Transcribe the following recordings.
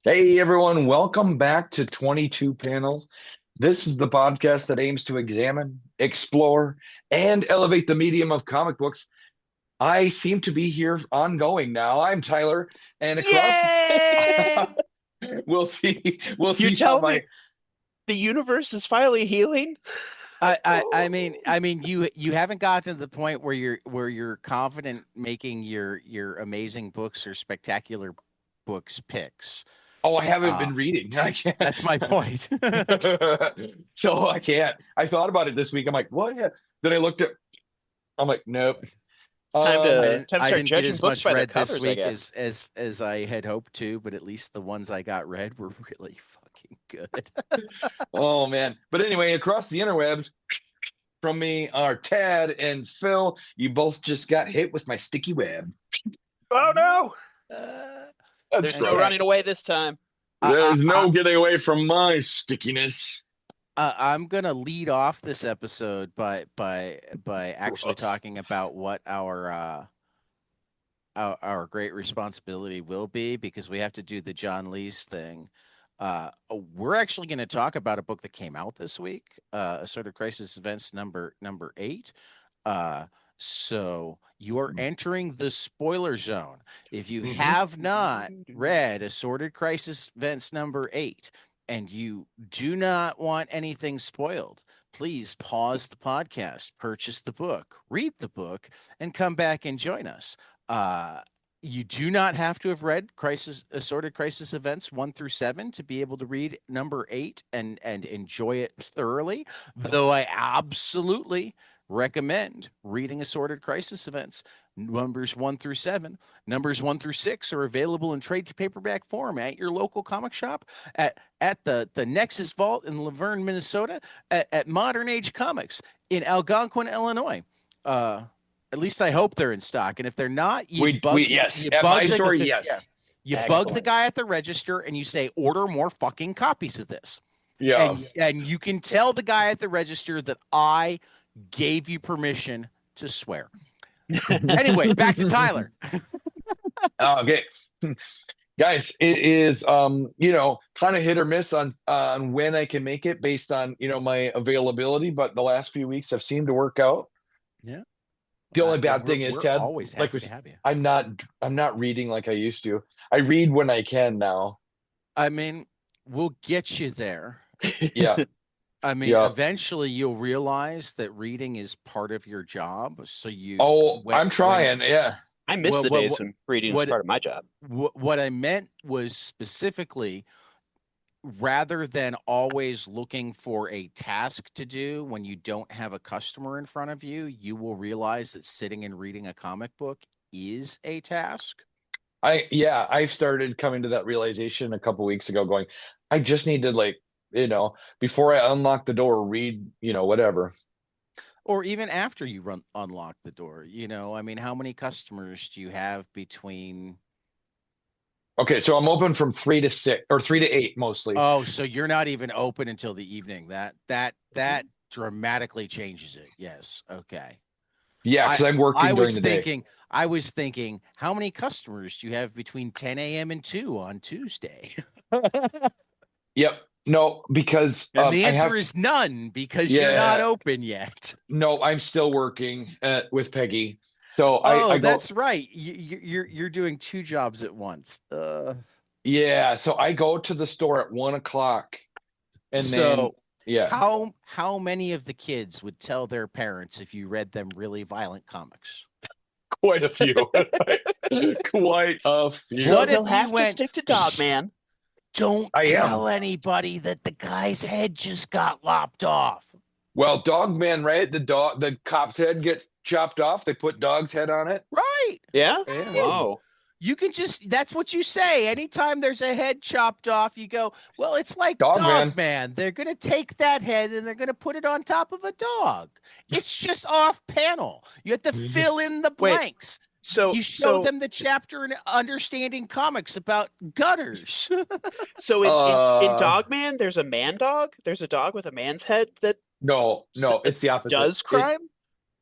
Hey everyone, welcome back to 22 Panels. This is the podcast that aims to examine, explore, and elevate the medium of comic books. I seem to be here ongoing now. I'm Tyler, and across Yay! we'll see You how tell my me the universe is finally healing? I mean, you haven't gotten to the point where you're confident making your amazing books or spectacular books picks. I haven't Uh, been reading. I can't. that's my point. So I can't. I thought about it this week. I'm like, what? Then I looked at I'm like, nope. Time I to didn't time to I start didn't get judging as books much by their read this covers, I week guess. as I had hoped to, but at least the ones I got read were really fucking good. Oh man. But anyway, across the interwebs from me are Tad and Phil. You both just got hit with my sticky web. Oh no! Uh, That's There's no right. okay. running away this time. I, I, There's I, no getting away from my stickiness. I'm gonna lead off this episode by actually Gross. talking about what our great responsibility will be because we have to do the John Lee's thing. We're actually going to talk about a book that came out this week, Assorted Crisis Events number 8. Uh, so you are entering the spoiler zone. If you have not read Assorted Crisis Events number 8 and you do not want anything spoiled, please pause the podcast, purchase the book, read the book, and come back and join us. Uh, you do not have to have read Assorted Crisis Events 1 through 7 to be able to read number 8 and enjoy it thoroughly. Though I absolutely recommend reading Assorted Crisis Events numbers 1 through 7. Numbers 1 through 6 are available in trade paperback form at your local comic shop, at the Nexus Vault in Laverne, Minnesota, at Modern Age Comics in Algonquin, Illinois. Uh, at least I hope they're in stock. And if they're not, We yes. At my store, yeah, yes. you bug the Excellent. guy at the register and you say, order more fucking copies of this. Yeah. And you can tell the guy at the register that I gave you permission to swear. Anyway, back to Tyler. Okay. Guys, it is kind of hit or miss on when I can make it based on, my availability, but the last few weeks have seemed to work out. Yeah. The only bad We're thing is, we're Ted, always like happy to with have you. I'm not reading like I used to. I read when I can now. I mean, we'll get you there. Yeah. I mean, Yeah. eventually you'll realize that reading is part of your job. So you Oh, I'm when trying. Yeah. I miss well the days when reading was what part of my job. what I meant was specifically rather than always looking for a task to do when you don't have a customer in front of you, you will realize that sitting and reading a comic book is a task. I've started coming to that realization a couple weeks ago, going, I just need to before I unlock the door, read, whatever. Or even after you unlock the door, I mean, how many customers do you have between? Okay, so I'm open from 3 to 6 or 3 to 8 mostly. Oh, so you're not even open until the evening. That dramatically changes it. Yes. Okay. Yeah, I because I'm I working during was the day. thinking I was thinking how many customers do you have between 10 a.m. and 2 on Tuesday? Yep. No, because And the I answer have is none because you're not yeah, open yet. no, I'm still working with Peggy. So I Oh, go that's right. You're doing two jobs at once. yeah, so I go to the store at 1 o'clock and then So yeah, how many of the kids would tell their parents if you read them really violent comics? quite a few. Quite a So What few. he'll if you have to went, stick to "Shh, Dogman. don't I am. tell anybody that the guy's head just got lopped off." Well, Dogman, right? The cop's head gets chopped off. They put dog's head on it. Right. Yeah? Yeah. Whoa. You can that's what you say. Anytime there's a head chopped off, you go, well, it's like Dog Dogman. Man. They're going to take that head and they're going to put it on top of a dog. It's just off panel. You have to fill in the Wait, blanks. so You show so them the chapter in Understanding Comics about gutters. so in Uh, Dogman, there's a man dog. There's a dog with a man's head that no, no, it's the opposite. does crime.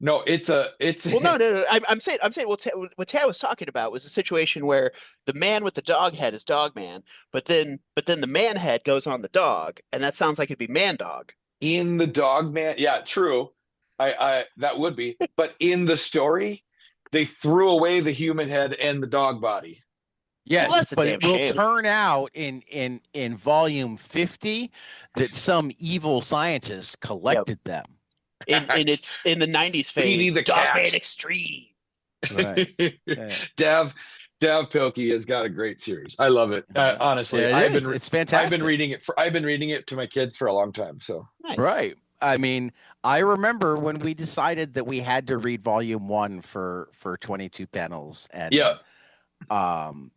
No, it's Well, no. I'm saying what Tad was talking about was a situation where the man with the dog head is Dog Man, but then the man head goes on the dog, and that sounds like it'd be Man Dog. in the dog man. Yeah, true. I that would be. But in the story, they threw away the human head and the dog body. Well, Yes, that's a but damn it will shame. turn out in volume 50 that some evil scientist Yep. collected them. It's in the '90s Petey phase, the Dog cat. Man Extreme. Right. Yeah. Dav Dav Pilkey has got a great series. I love it. Honestly, Yeah, it is. It's fantastic. I've been reading it to my kids for a long time. So Nice. Right. I mean, I remember when we decided that we had to read volume 1 for 22 panels, and yeah, um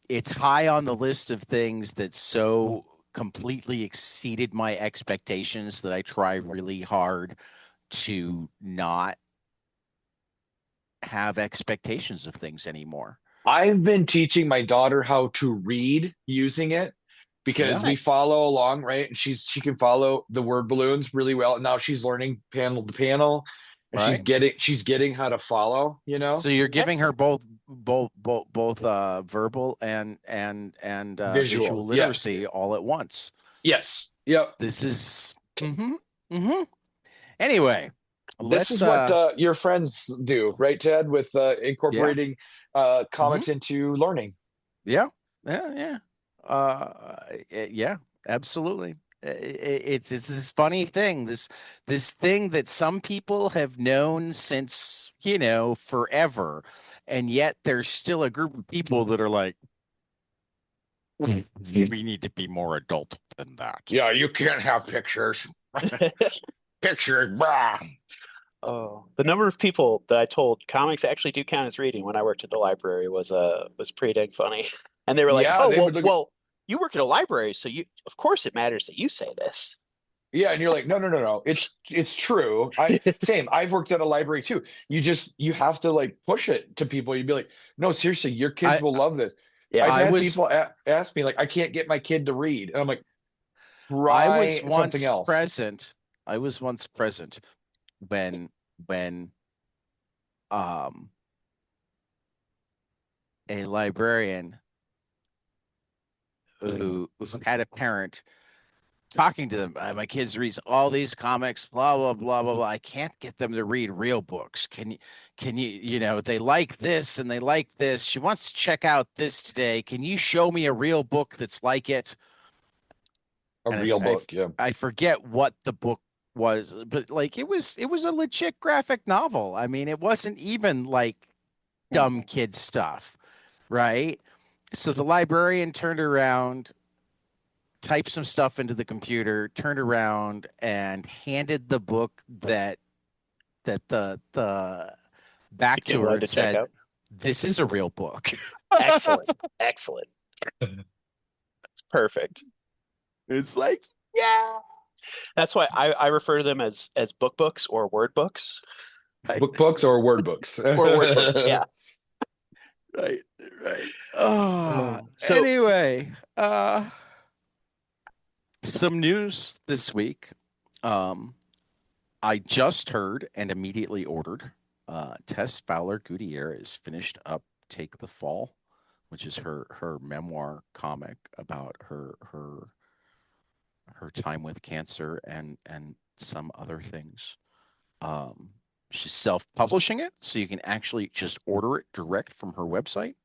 it's high on the list of things that so completely exceeded my expectations that I try really hard to not have expectations of things anymore. I've been teaching my daughter how to read using it because Yeah. we Nice. follow along, right? And she can follow the word balloons really well. Now she's learning panel to panel, and Right. she's getting how to follow. So you're giving her Excellent. both verbal and Visual. visual Yeah. literacy all at once. Yes. Yep. This is Anyway, This let's is what your friends do, right, Ted? With yeah. incorporating Mhm. comics into learning. Yeah. Yeah. Yeah, absolutely. It's this funny thing, this thing that some people have known since, forever, and yet there's still a group of people that are like, we need to be more adult than that. Yeah, you can't have pictures. Pictures. Blah. Oh, the number of people that I told comics actually do count as reading when I worked at the library was pretty dang funny. And they were like, Yeah, "Oh, they well, would look. well, you work at a library, so you of course it matters that you say this." Yeah, and you're like, no, no, no, no. It's true. Same. I've worked at a library too. You have to like push it to people. You'd be like, no, seriously, your kids I will love this. Yeah. I've I had was people ask me like, I can't get my kid to read, and I'm like, I was try something once else. present. I was once present when um a librarian who had a parent talking to them. My kids read all these comics, blah blah blah blah blah. I can't get them to read real books. Can you they like this and they like this. She wants to check out this today. Can you show me a real book that's like it? A And real book, yeah. I forget what the book was, but like it was a legit graphic novel. I mean, it wasn't even like dumb kid stuff, right? So the librarian turned around, typed some stuff into the computer, turned around and handed the book that the back Became to her allowed to and check said, out. "This is a real book." Excellent. Excellent. It's perfect. It's like, yeah. That's why I refer to them as books or word books Book books or word books. or word books. Yeah. Right, right. Oh, Oh. So anyway, some news this week. I just heard and immediately ordered. Tess Fowler Gutierrez finished up Take the Fall, which is her memoir comic about her time with cancer and some other things. She's self-publishing it, so you can actually just order it direct from her website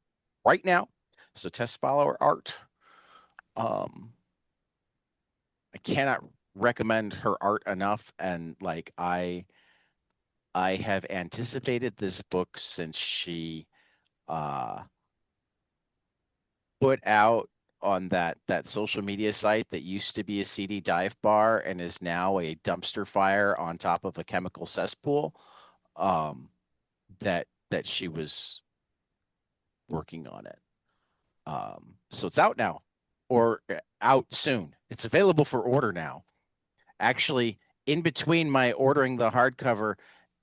right now. So Tess Fowler art. I cannot recommend her art enough, and like I have anticipated this book since she put out on that social media site that used to be a seedy dive bar and is now a dumpster fire on top of a chemical cesspool. That she was working on it. So it's out now, or out soon. It's available for order now. Actually, in between my ordering the hardcover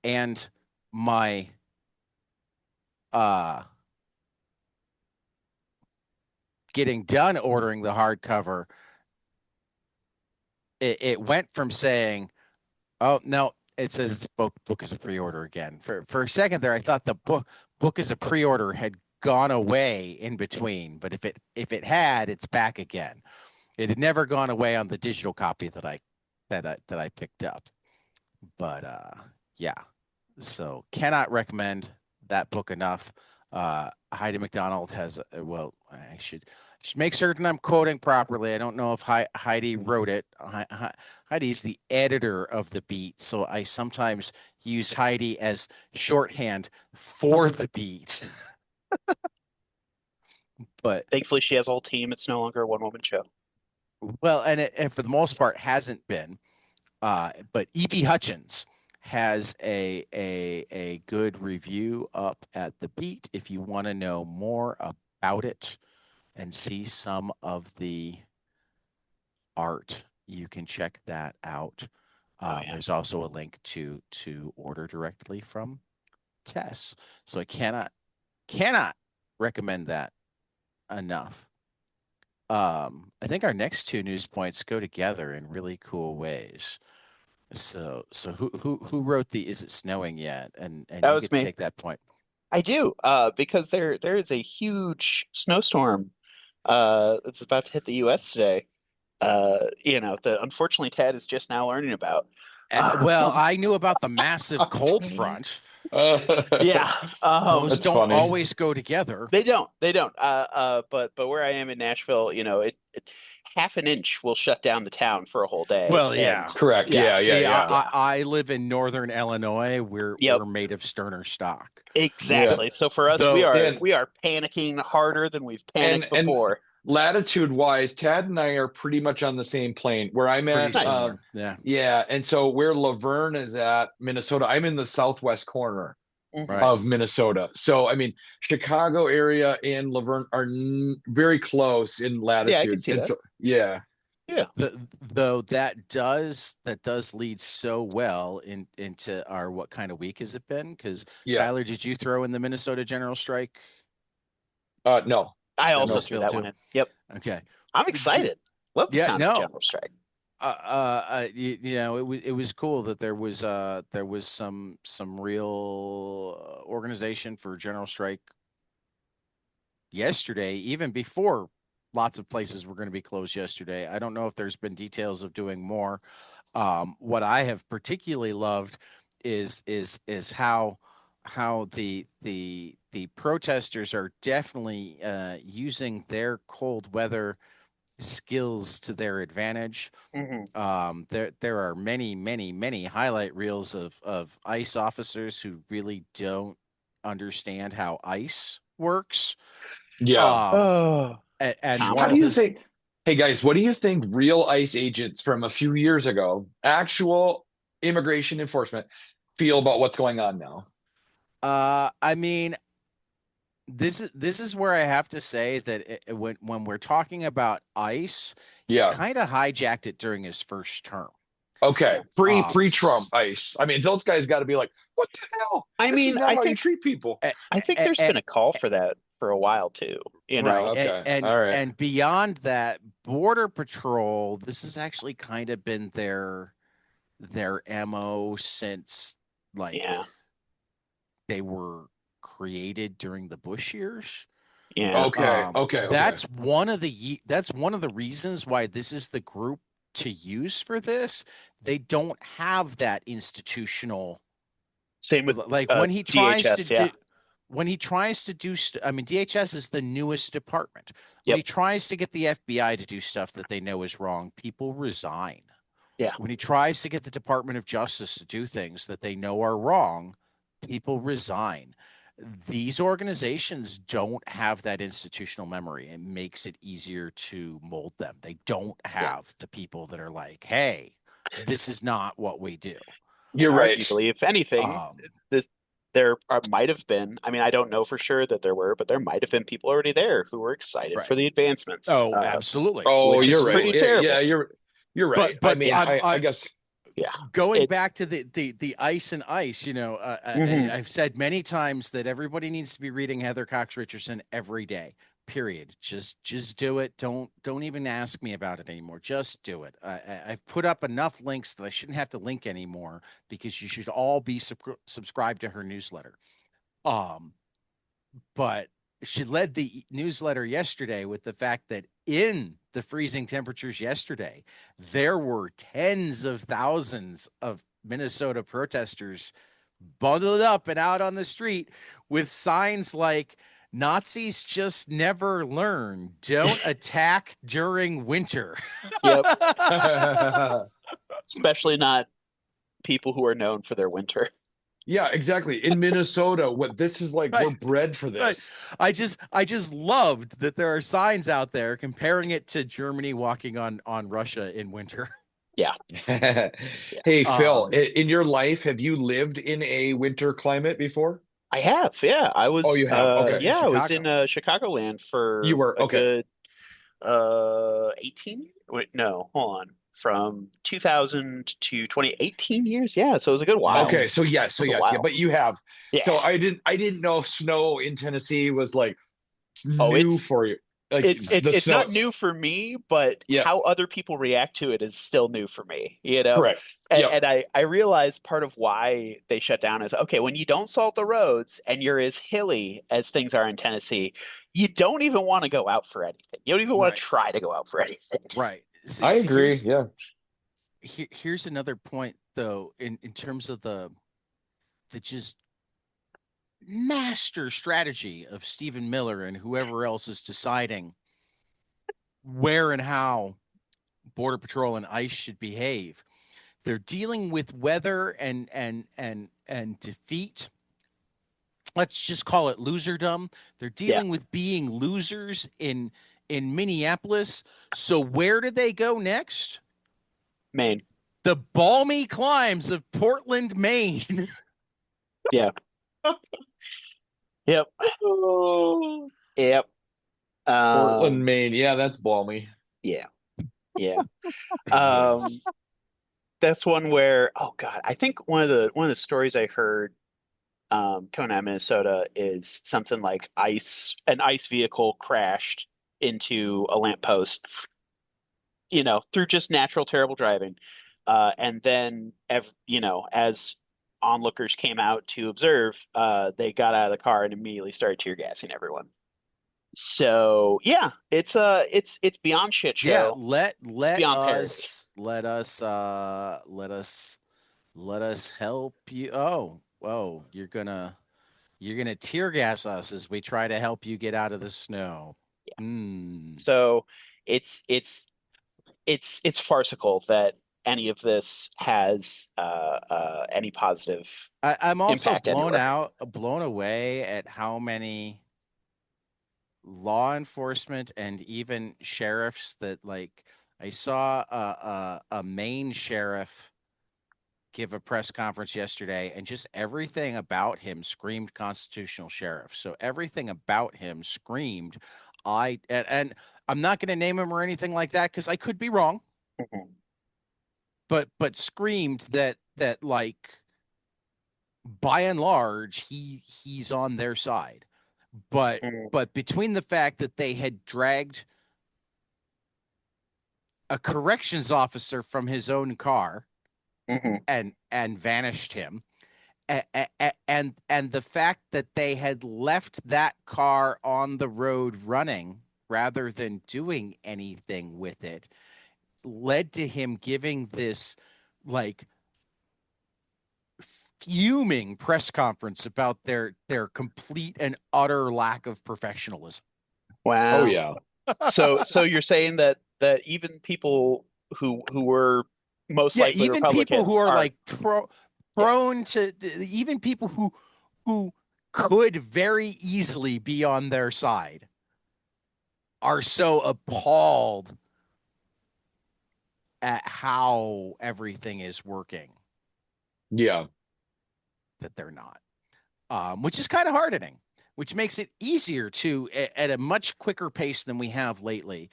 and my getting done ordering the hardcover, it went from saying, "Oh no, It says it's book is a pre-order again. For a second there, I thought the book is a pre-order had gone away in between, but if it had, it's back again. It had never gone away on the digital copy that I picked up. But yeah. So cannot recommend that book enough. Heidi McDonald has well, I should make certain I'm quoting properly. I don't know if Heidi wrote it. Heidi's the editor of the Beat, so I sometimes use Heidi as shorthand for the Beat. But Thankfully, she has a whole team. It's no longer a one-woman show. well, and for the most part hasn't been. But E.P. Hutchins has a good review up at the Beat if you want to know more about it and see some of the art. You can check that out. There's also a link to order directly from Tess. So I cannot recommend that enough. I think our next two news points go together in really cool ways. So who wrote the "Is it snowing yet?" and That you was get to me. take that point. I do, because there is a huge snowstorm that's about to hit the U.S. today. That unfortunately Ted is just now learning about. Well, I knew about the massive cold front. Yeah, Those That's don't funny. always go together. they don't. But where I am in Nashville, it half an inch will shut down the town for a whole day. Well, And yeah. Correct. Yeah, See, yeah. I live in northern Illinois. We're Yep, made of sterner stock. exactly. So for us, Though And we are panicking harder than we've panicked and before. latitude wise, Tad and I are pretty much on the same plane. Where I'm pretty at, Nice. similar. Yeah. yeah, and so where Laverne is at, Minnesota, I'm in the southwest corner Mhm. Right. of Minnesota. So I mean, Chicago area and Laverne are very close in Yeah, I can latitude. see And that. so, yeah, Yeah. Though that does lead so well into our what kind of week has it been? Because yeah. Tyler, did you throw in the Minnesota general strike? No, I That also was threw Phil that too. one in. Yep. Okay. I'm excited. Love the Yeah, sound of a no. general strike. It was cool that there was some real organization for general strike yesterday, even before lots of places were going to be closed yesterday. I don't know if there's been details of doing more. What I have particularly loved is how the protesters are definitely using their cold weather skills to their advantage. Hmm. There are many highlight reels of ICE officers who really don't understand how ICE works. yeah. Oh, And Tom. one How do of you the think? Hey guys, what do you think real ICE agents from a few years ago, actual immigration enforcement, feel about what's going on now? I mean, this is where I have to say that when we're talking about ICE, he Yeah. kind of hijacked it during his first term. Okay. Yeah. Pre-Trump ICE. I mean, those guys got to be like, what the hell? I This is mean, not how you treat people. I think there's been a call for that for a while too. Right. Okay. All right. And beyond that, Border Patrol, this has actually kind of been their MO since like Yeah. they were created during the Bush years. Yeah. Okay. Okay. That's one of the reasons why this is the group to use for this. They don't have that institutional Same with like when he tries to DHS. Yeah. do I mean, DHS is the newest department. When Yep. he tries to get the FBI to do stuff that they know is wrong, people resign. Yeah. When he tries to get the Department of Justice to do things that they know are wrong, people resign. These organizations don't have that institutional memory. It makes it easier to mold them. They don't have the people that are like, hey, this is not what we do. You're right. Arguably, if anything, there might have been. I mean, I don't know for sure that there were, but there might have been people already there who were excited for Right. the advancements. Oh, absolutely. Oh, which is you're right. pretty Yeah, terrible. yeah, you're right. But I mean, I guess Yeah. going It- back to the ice and ice, Mhm. I've said many times that everybody needs to be reading Heather Cox Richardson every day. period. Just do it. Don't even ask me about it anymore. Just do it. I've put up enough links that I shouldn't have to link anymore, because you should all be subscribed to her newsletter. But she led the newsletter yesterday with the fact that in the freezing temperatures yesterday, there were tens of thousands of Minnesota protesters bundled up and out on the street with signs like, "Nazis just never learn. Don't attack during winter." Yep. Especially not people who are known for their winter. Yeah, exactly. In Minnesota, what this is like, we're Right. bred for this. I just loved that there are signs out there comparing it to Germany walking on Russia in winter. Yeah. Hey, Phil, Um, in your life, have you lived in a winter climate before? I have. Yeah. I was Oh, you have. Okay. yeah, I was in Chicago. Chicagoland You for were. a Okay. good 18 wait, no, hold on. From 2000 to 2018 years. Yeah, so it was a good while. Okay. So yes. So It was a yes. Yeah. while. But you have. Yeah. So I didn't know if snow in Tennessee was like Oh, new for you. Like the it's snow. not new for me, but Yeah. how other people react to it is still new for me, you know? Correct. And, Yep. and I realized part of why they shut down is, okay, when you don't salt the roads and you're as hilly as things are in Tennessee, you don't even want to go out for anything. You don't even want Right. to try to go out for anything. Right. I agree. Yeah. Here's another point, though, in terms of the just master strategy of Stephen Miller and whoever else is deciding where and how Border Patrol and ICE should behave. They're dealing with weather and defeat. Let's just call it loserdom. They're Yeah, dealing with being losers in Minneapolis. So where do they go next? Maine. The balmy climes of Portland, Maine. Yeah. Yep. Yep. Portland, Maine. Yeah, that's balmy. Yeah. Yeah. Um, that's one where, oh God, I think one of the stories I heard coming out of Minnesota is something like an ice vehicle crashed into a lamppost, through just natural terrible driving. And then as onlookers came out to observe, they got out of the car and immediately started tear gassing everyone. So yeah, it's beyond shit Yeah, show. let It's beyond parody. let us help you. Oh, you're gonna tear gas us as we try to help you get out of the snow. Mm. So it's farcical that any of this has any positive I'm also impact anywhere. blown away at how many law enforcement and even sheriffs that, like, I saw a Maine sheriff give a press conference yesterday, and just everything about him screamed constitutional sheriff. So everything about him screamed, and I'm not going to name him or anything like that because I could be wrong, Mhm. but screamed that like, by and large he's on their side. But Mhm. between the fact that they had dragged a corrections officer from his own car Mhm. and vanished him, and the fact that they had left that car on the road running rather than doing anything with it, led to him giving this, like, fuming press conference about their complete and utter lack of professionalism. Oh Wow. yeah. So you're saying that even people who were most Yeah, likely even people Republican who are are, like yeah. prone to, even people who could very easily be on their side, are so appalled at how everything is working Yeah. that they're not, which is kind of hardening, which makes it easier to, at a much quicker pace than we have lately,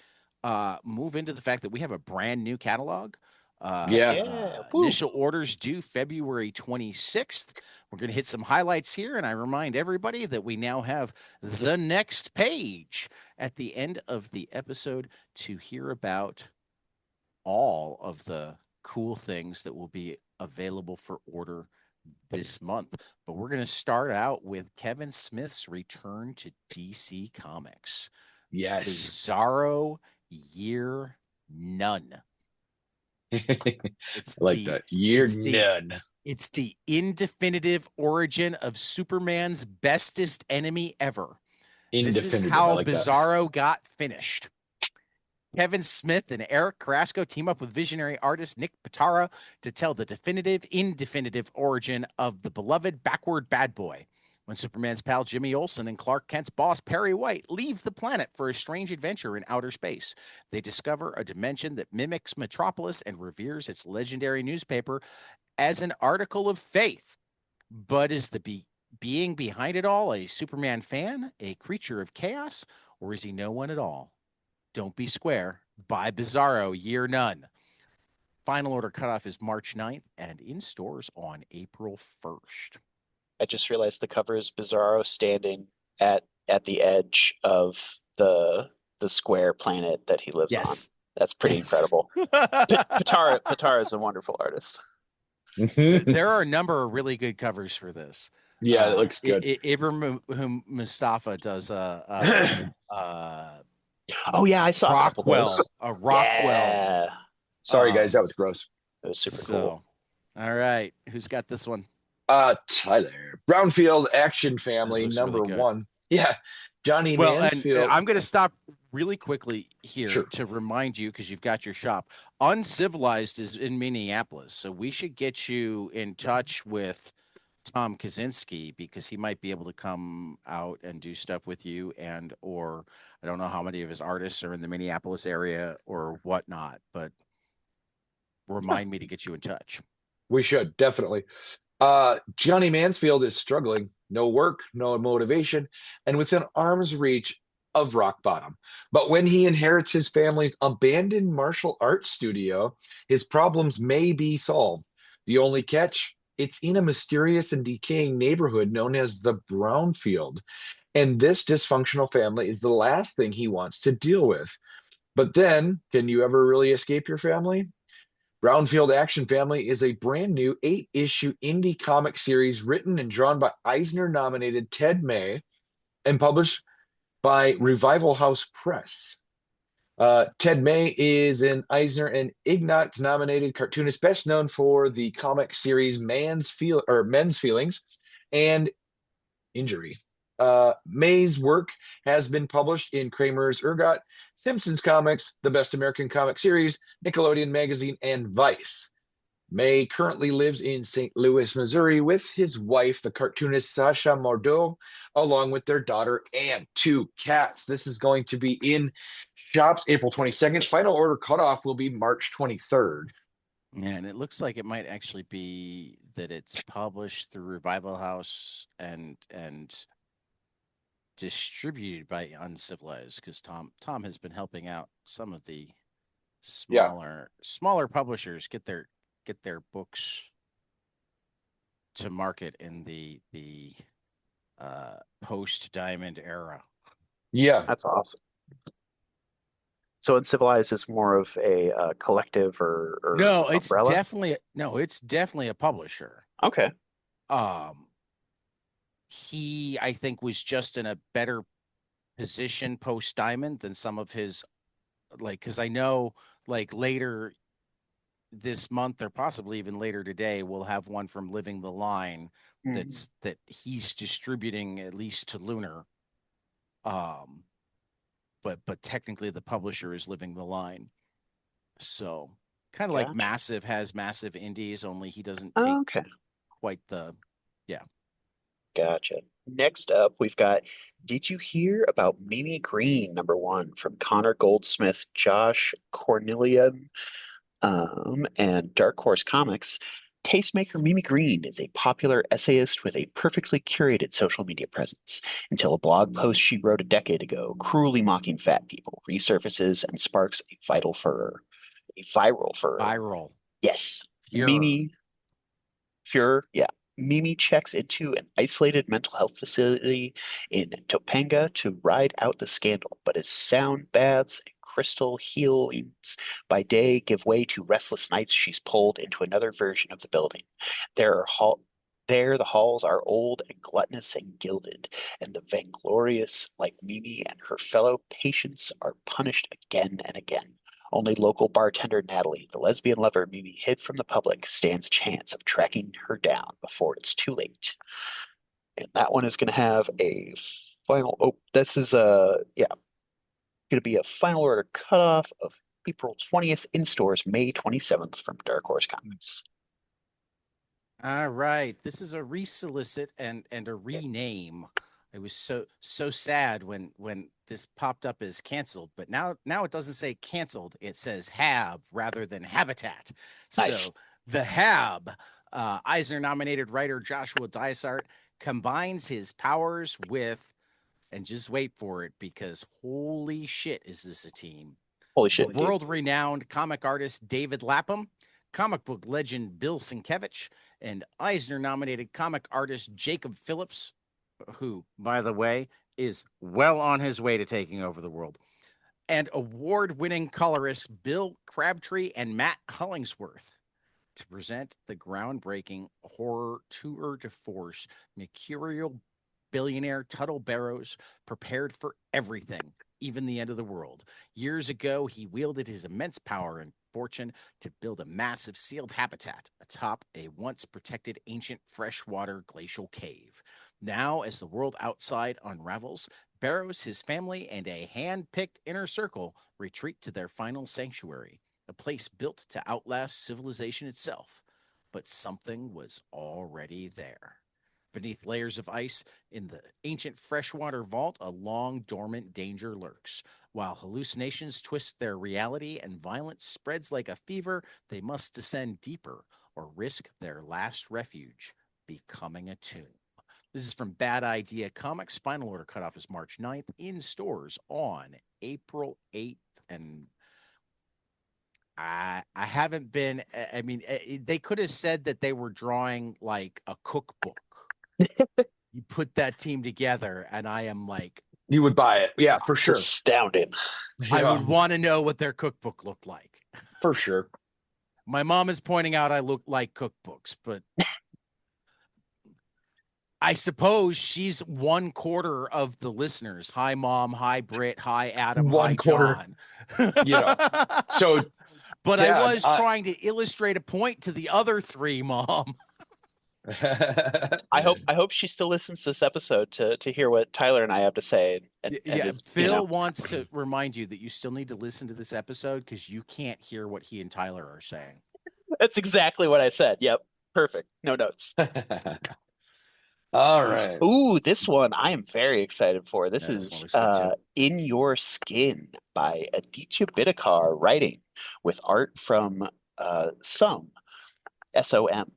move into the fact that we have a brand new catalog Yeah. Woo. Initial orders due February 26th. We're going to hit some highlights here, and I remind everybody that we now have the next page at the end of the episode to hear about all of the cool things that will be available for order this month. But we're going to start out with Kevin Smith's return to DC Comics. Yes. Bizarro Year None. It's I like that. Year none. It's the indefinitive origin of Superman's bestest enemy ever. This is Indefinitive. I how like that. Bizarro got finished. Kevin Smith and Eric Carrasco team up with visionary artist Nick Pitara to tell the indefinitive origin of the beloved backward bad boy. When Superman's pal Jimmy Olsen and Clark Kent's boss Perry White leave the planet for a strange adventure in outer space, they discover a dimension that mimics Metropolis and reveres its legendary newspaper as an article of faith. But is the being behind it all a Superman fan, a creature of chaos, or is he no one at all? Don't Be Square by Bizarro Year None. Final order cutoff is March 9th and in stores on April 1st. I just realized the cover is Bizarro standing at the edge of the square planet that he lives on. That's pretty incredible. Pitara is a wonderful artist. There are a number of really good covers for this. Yeah, it looks good. Ibrahim Mustafa does oh yeah, I saw Rockwell. Yeah. Sorry guys, that was gross. It was super cool. All right, who's got this one? Tyler Brownfield Action Family number really 1. Yeah, Johnny Mansfield. And I'm going to stop really quickly here Sure. to remind you, because you've got your shop. Uncivilized is in Minneapolis, so we should get you in touch with Tom Kaczynski, because he might be able to come out and do stuff with you, and or I don't know how many of his artists are in the Minneapolis area or whatnot, but remind me to get you in touch. We should, definitely. Johnny Mansfield is struggling. No work, no motivation, and within arm's reach of rock bottom. But when he inherits his family's abandoned martial arts studio, his problems may be solved. The only catch? It's in a mysterious and decaying neighborhood known as the Brownfield. And this dysfunctional family is the last thing he wants to deal with. But then, can you ever really escape your family? Brownfield Action Family is a brand new 8-issue indie comic series written and drawn by Eisner-nominated Ted May and published by Revival House Press. Ted May is an Eisner and Ignat-nominated cartoonist, best known for the comic series Men's Feelings and Injury. May's work has been published in Kramer's Ergot, Simpsons Comics, The Best American Comic Series, Nickelodeon Magazine, and Vice. May currently lives in St. Louis, Missouri, with his wife, the cartoonist Sasha Mordeau, along with their daughter and 2 cats. This is going to be in shops April 22nd. Final order cutoff will be March 23rd. And it looks like it might actually be that it's published through Revival House and distributed by Uncivilized, because Tom has been helping out some of the smaller publishers get their books to market in the post Diamond era. Yeah, that's awesome. So Uncivilized is more of a collective or no, umbrella? It's definitely a publisher. Okay. He, I think, was just in a better position post Diamond than some of his, because I know, later this month or possibly even later today, we'll have one from Living the Line that he's distributing, at least to Lunar. But technically the publisher is Living the Line. So kind of like Massive has Massive Indies, only he doesn't take quite the Gotcha. Next up, we've got Did You Hear About Mimi Green, number 1, from Connor Goldsmith, Josh Cornelian, and Dark Horse Comics. Tastemaker Mimi Green is a popular essayist with a perfectly curated social media presence until a blog post she wrote a decade ago, cruelly mocking fat people, resurfaces and sparks a viral furor. Yes. Pure. Mimi Fuhrer, yeah. Mimi checks into an isolated mental health facility in Topanga to ride out the scandal, but as sound baths and crystal healings by day give way to restless nights, she's pulled into another version of the building. There are hall There the halls are old and gluttonous and gilded, and the vainglorious, like Mimi and her fellow patients, are punished again and again. Only local bartender Natalie, the lesbian lover Mimi hid from the public, stands a chance of tracking her down before it's too late. And that one is going to have a final. Oh, this is going to be a final order cutoff of April 20th in stores, May 27th from Dark Horse Comics. All right. This is a resolicit and a rename. I was so sad when this popped up as canceled, but now it doesn't say canceled. It says Hab rather than Habitat. Nice. So the Hab, Eisner nominated writer Joshua Dysart combines his powers with, and just wait for it because holy shit, is this a team? Holy The shit, dude. world-renowned comic artist David Lapham, comic book legend Bill Sienkiewicz, and Eisner-nominated comic artist Jacob Phillips, who, by the way, is well on his way to taking over the world, and award-winning colorist Bill Crabtree and Matt Hollingsworth to present the groundbreaking horror tour de force mercurial billionaire Tuttle Barrows prepared for everything, even the end of the world. Years ago, he wielded his immense power and fortune to build a massive sealed habitat atop a once protected ancient freshwater glacial cave. Now, as the world outside unravels, Barrows, his family, and a hand-picked inner circle retreat to their final sanctuary, a place built to outlast civilization itself. But something was already there. Beneath layers of ice in the ancient freshwater vault, a long dormant danger lurks. While hallucinations twist their reality and violence spreads like a fever, they must descend deeper or risk their last refuge, becoming a tomb. This is from Bad Idea Comics. Final order cutoff is March 9th, in stores on April 8th. And I haven't been, I mean, they could have said that they were drawing like a cookbook. You put that team together, and I am like, You would buy it. Yeah, for It's sure. astounding. I Yeah, would want to know what their cookbook looked like. for sure. My mom is pointing out I look like cookbooks, but I suppose she's 1/4 of the listeners. Hi, Mom. Hi, Britt. Hi, Adam. Hi, 1/4. John. You know, so but I Dad, was trying to illustrate a point to the other three, Mom. I hope she still listens to this episode to hear what Tyler and I have to say. And Yeah, is, Phil wants to remind you that you still need to listen to this episode because you can't hear what he and Tyler are saying. that's exactly what I said. Yep. Perfect. No notes. all right. Ooh, this one I am very excited for. This Yeah, this is one looks good too. In Your Skin by Aditya Bidikar writing with art from SOM. SOM.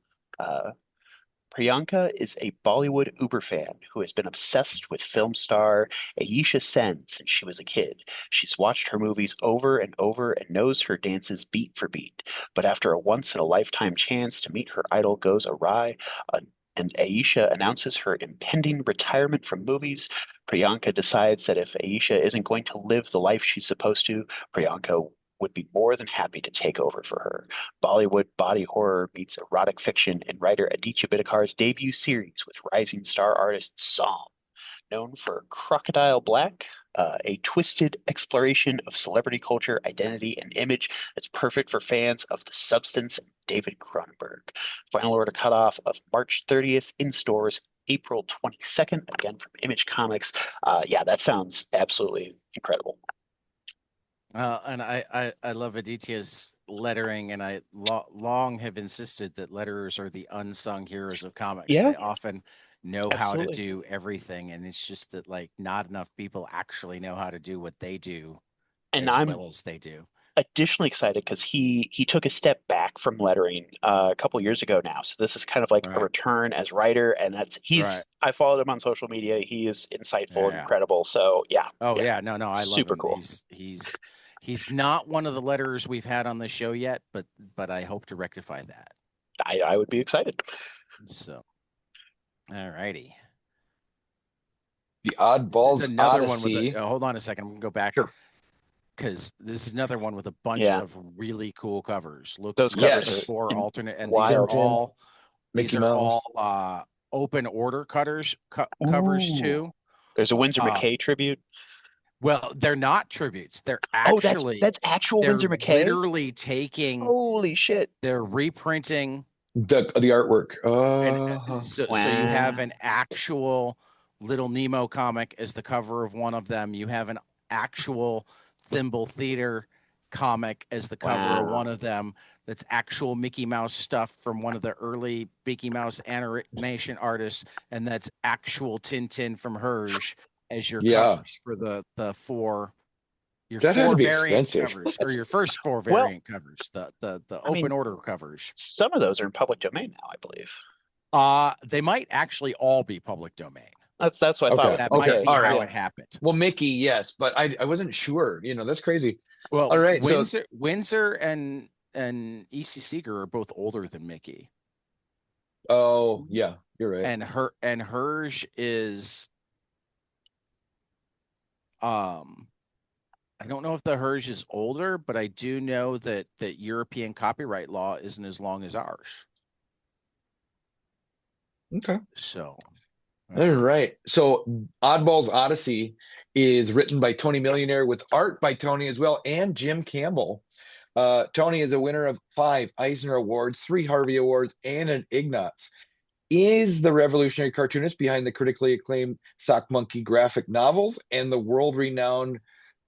Priyanka is a Bollywood uber fan who has been obsessed with film star Aisha Sen since she was a kid. She's watched her movies over and over and knows her dances beat for beat. But after a once-in-a-lifetime chance to meet her idol goes awry, and Aisha announces her impending retirement from movies, Priyanka decides that if Aisha isn't going to live the life she's supposed to, Priyanka would be more than happy to take over for her. Bollywood body horror meets erotic fiction in writer Aditya Bidikar's debut series with rising star artist Som. Known for Crocodile Black, a twisted exploration of celebrity culture, identity, and image that's perfect for fans of The Substance and David Cronenberg. Final order cutoff of March 30th in stores, April 22nd, again from Image Comics. Yeah, that sounds absolutely incredible. And I love Aditya's lettering, and I long have insisted that letterers are the unsung heroes of comics. Yeah. They often know how to Absolutely. do everything, and it's just that like not enough people actually know how to do what they do And as I'm well as they do. additionally excited because he took a step back from lettering a couple years ago now. So this is kind of like a Right. return as writer, and Right. I followed him on social media. He is insightful and Yeah. incredible. So yeah, Oh yeah, yeah, no, I love super him. cool. He's He's not one of the letterers we've had on the show yet, but I hope to rectify that. I would be excited. So, all righty. The This Oddballs is another one with Odyssey. hold on a second. I'm gonna go back. Sure. Because this is another one with a bunch Yeah. of really cool covers. Look, Those look at covers the are four alternate, and wild. these Mickey are Mouse. all open order covers too. There's a Winsor McKay tribute. Well, they're not tributes. They're Oh, actually that's actual they're Winsor McKay. literally taking. Holy shit! They're reprinting The artwork. and so you have an actual Little Nemo comic as the cover of one of them. You have an actual Thimble Theater comic as the cover of one of them. That's actual Mickey Mouse stuff from one of the early Mickey Mouse animation artists, and that's actual Tintin from Hirsch as your covers for the four. Your that had four to be variant expensive. covers, or your first four variant covers, the open order covers. Some of those are in public domain now, I believe. They might actually all be public domain. That's what I thought. That might be All how right. it happened. Well, Mickey, yes, but I wasn't sure. That's crazy. Well, all right. Windsor and E.C. Seeger are both older than Mickey. Oh yeah, you're right. And Hirsch is I don't know if the Hirsch is older, but I do know that European copyright law isn't as long as ours. Okay. So, all right. So Oddballs Odyssey is written by Tony Millionaire with art by Tony as well and Jim Campbell. Tony is a winner of 5 Eisner Awards, 3 Harvey Awards, and an Ignatz. Is the revolutionary cartoonist behind the critically acclaimed Sock Monkey graphic novels and the world-renowned,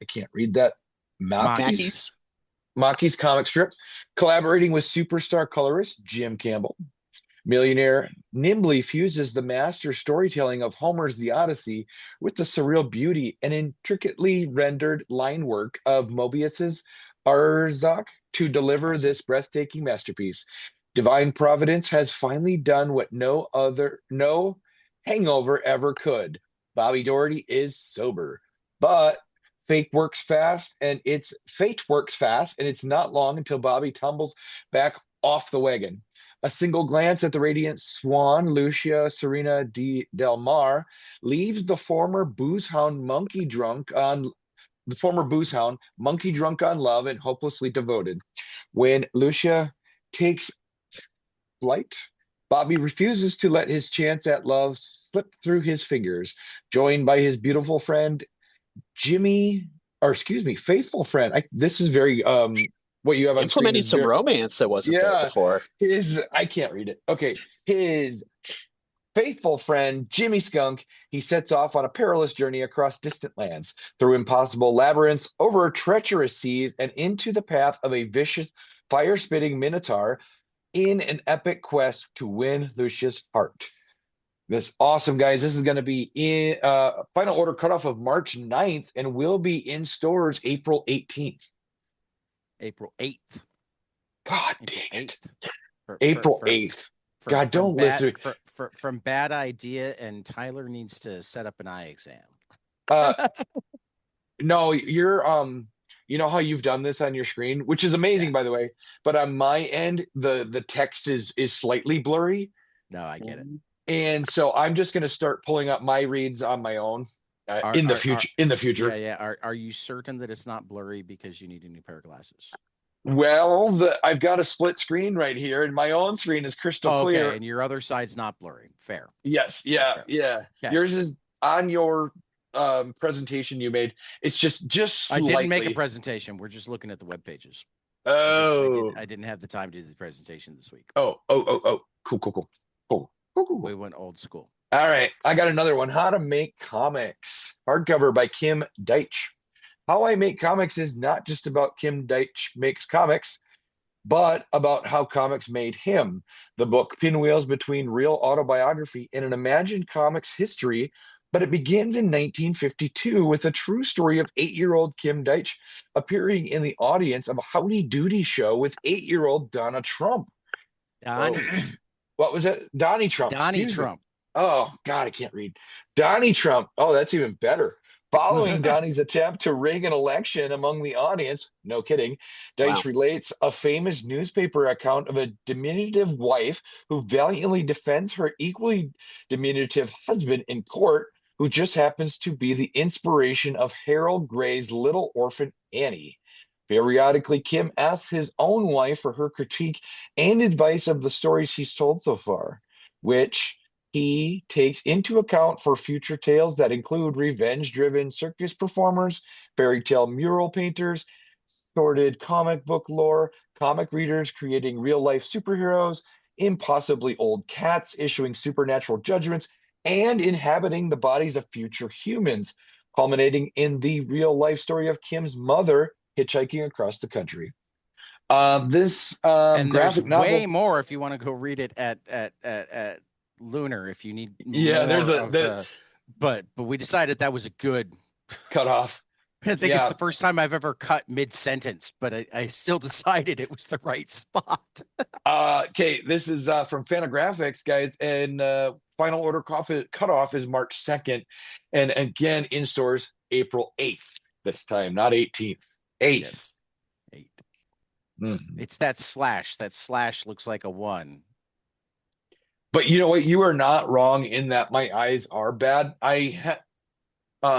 I can't read that, Mackey's comic strip, collaborating with superstar colorist Jim Campbell. Millionaire nimbly fuses the master storytelling of Homer's The Odyssey with the surreal beauty and intricately rendered line work of Mobius's Arzak to deliver this breathtaking masterpiece. Divine Providence has finally done what no hangover ever could. Bobby Doherty is sober, but fate works fast, and it's not long until Bobby tumbles back off the wagon. A single glance at the radiant swan, Lucia Serena Del Mar, leaves the former boozehound monkey drunk on love and hopelessly devoted. When Lucia takes flight, Bobby refuses to let his chance at love slip through his fingers. Joined by his beautiful friend, faithful friend. This is very what you have on screen implementing some romance that wasn't there before. I can't read it. Okay, his faithful friend Jimmy Skunk. He sets off on a perilous journey across distant lands, through impossible labyrinths, over treacherous seas, and into the path of a vicious, fire-spitting minotaur in an epic quest to win Lucia's heart. This awesome, guys. This is going to be in final order cutoff of March 9th and will be in stores April 18th. April 8th. God dang it. April 8th. God, don't listen. From bad idea, and Tyler needs to set up an eye exam. No, you're you know how you've done this on your screen, which is amazing, by the way, but on my end, the text is slightly blurry. No, I get it. And so I'm just going to start pulling up my reads on my own in the future. Yeah. Are you certain that it's not blurry because you need a new pair of glasses? Well, I've got a split screen right here, and my own screen is crystal clear. Okay, and your other side's not blurry. Fair. Yes. Yeah. Fair. Yeah. Okay. Yours is on your presentation you made. It's just slightly. I didn't make a presentation. We're just looking at the web pages. Oh. I didn't have the time to do the presentation this week. Oh. Cool. We went old school. All right. I got another one. How to Make Comics. Hardcover by Kim Deitch. How I Make Comics is not just about Kim Deitch makes comics, but about how comics made him. The book pinwheels between real autobiography and an imagined comics history, but it begins in 1952 with a true story of 8-year-old Kim Deitch appearing in the audience of a Howdy Doody show with 8-year-old Donna Trump. What was it? Donnie Trump. Donnie Trump. Oh, God, I can't read. Donnie Trump. Oh, that's even better. Following Donnie's attempt to rig an election among the audience, no kidding, Dice Wow. relates a famous newspaper account of a diminutive wife who valiantly defends her equally diminutive husband in court, who just happens to be the inspiration of Harold Gray's little orphan Annie. Periodically, Kim asks his own wife for her critique and advice of the stories he's told so far, which he takes into account for future tales that include revenge-driven circus performers, fairy tale mural painters, sordid comic book lore, comic readers creating real-life superheroes, impossibly old cats issuing supernatural judgments, and inhabiting the bodies of future humans, culminating in the real-life story of Kim's mother hitchhiking across the country. This And there's graphic way novel, more if you want to go read it at Lunar if you need yeah, there's more a of the. But we decided that was a good. cutoff. I think it's Yeah. the first time I've ever cut mid-sentence, but I still decided it was the right spot. Okay, this is from Fantagraphics, guys, and final order cutoff is March 2nd, and again in stores April 8th this time, not 18th. 8th. Yes. 8. Mhm. It's that slash. That slash looks like a 1. But you know what? You are not wrong in that my eyes are bad.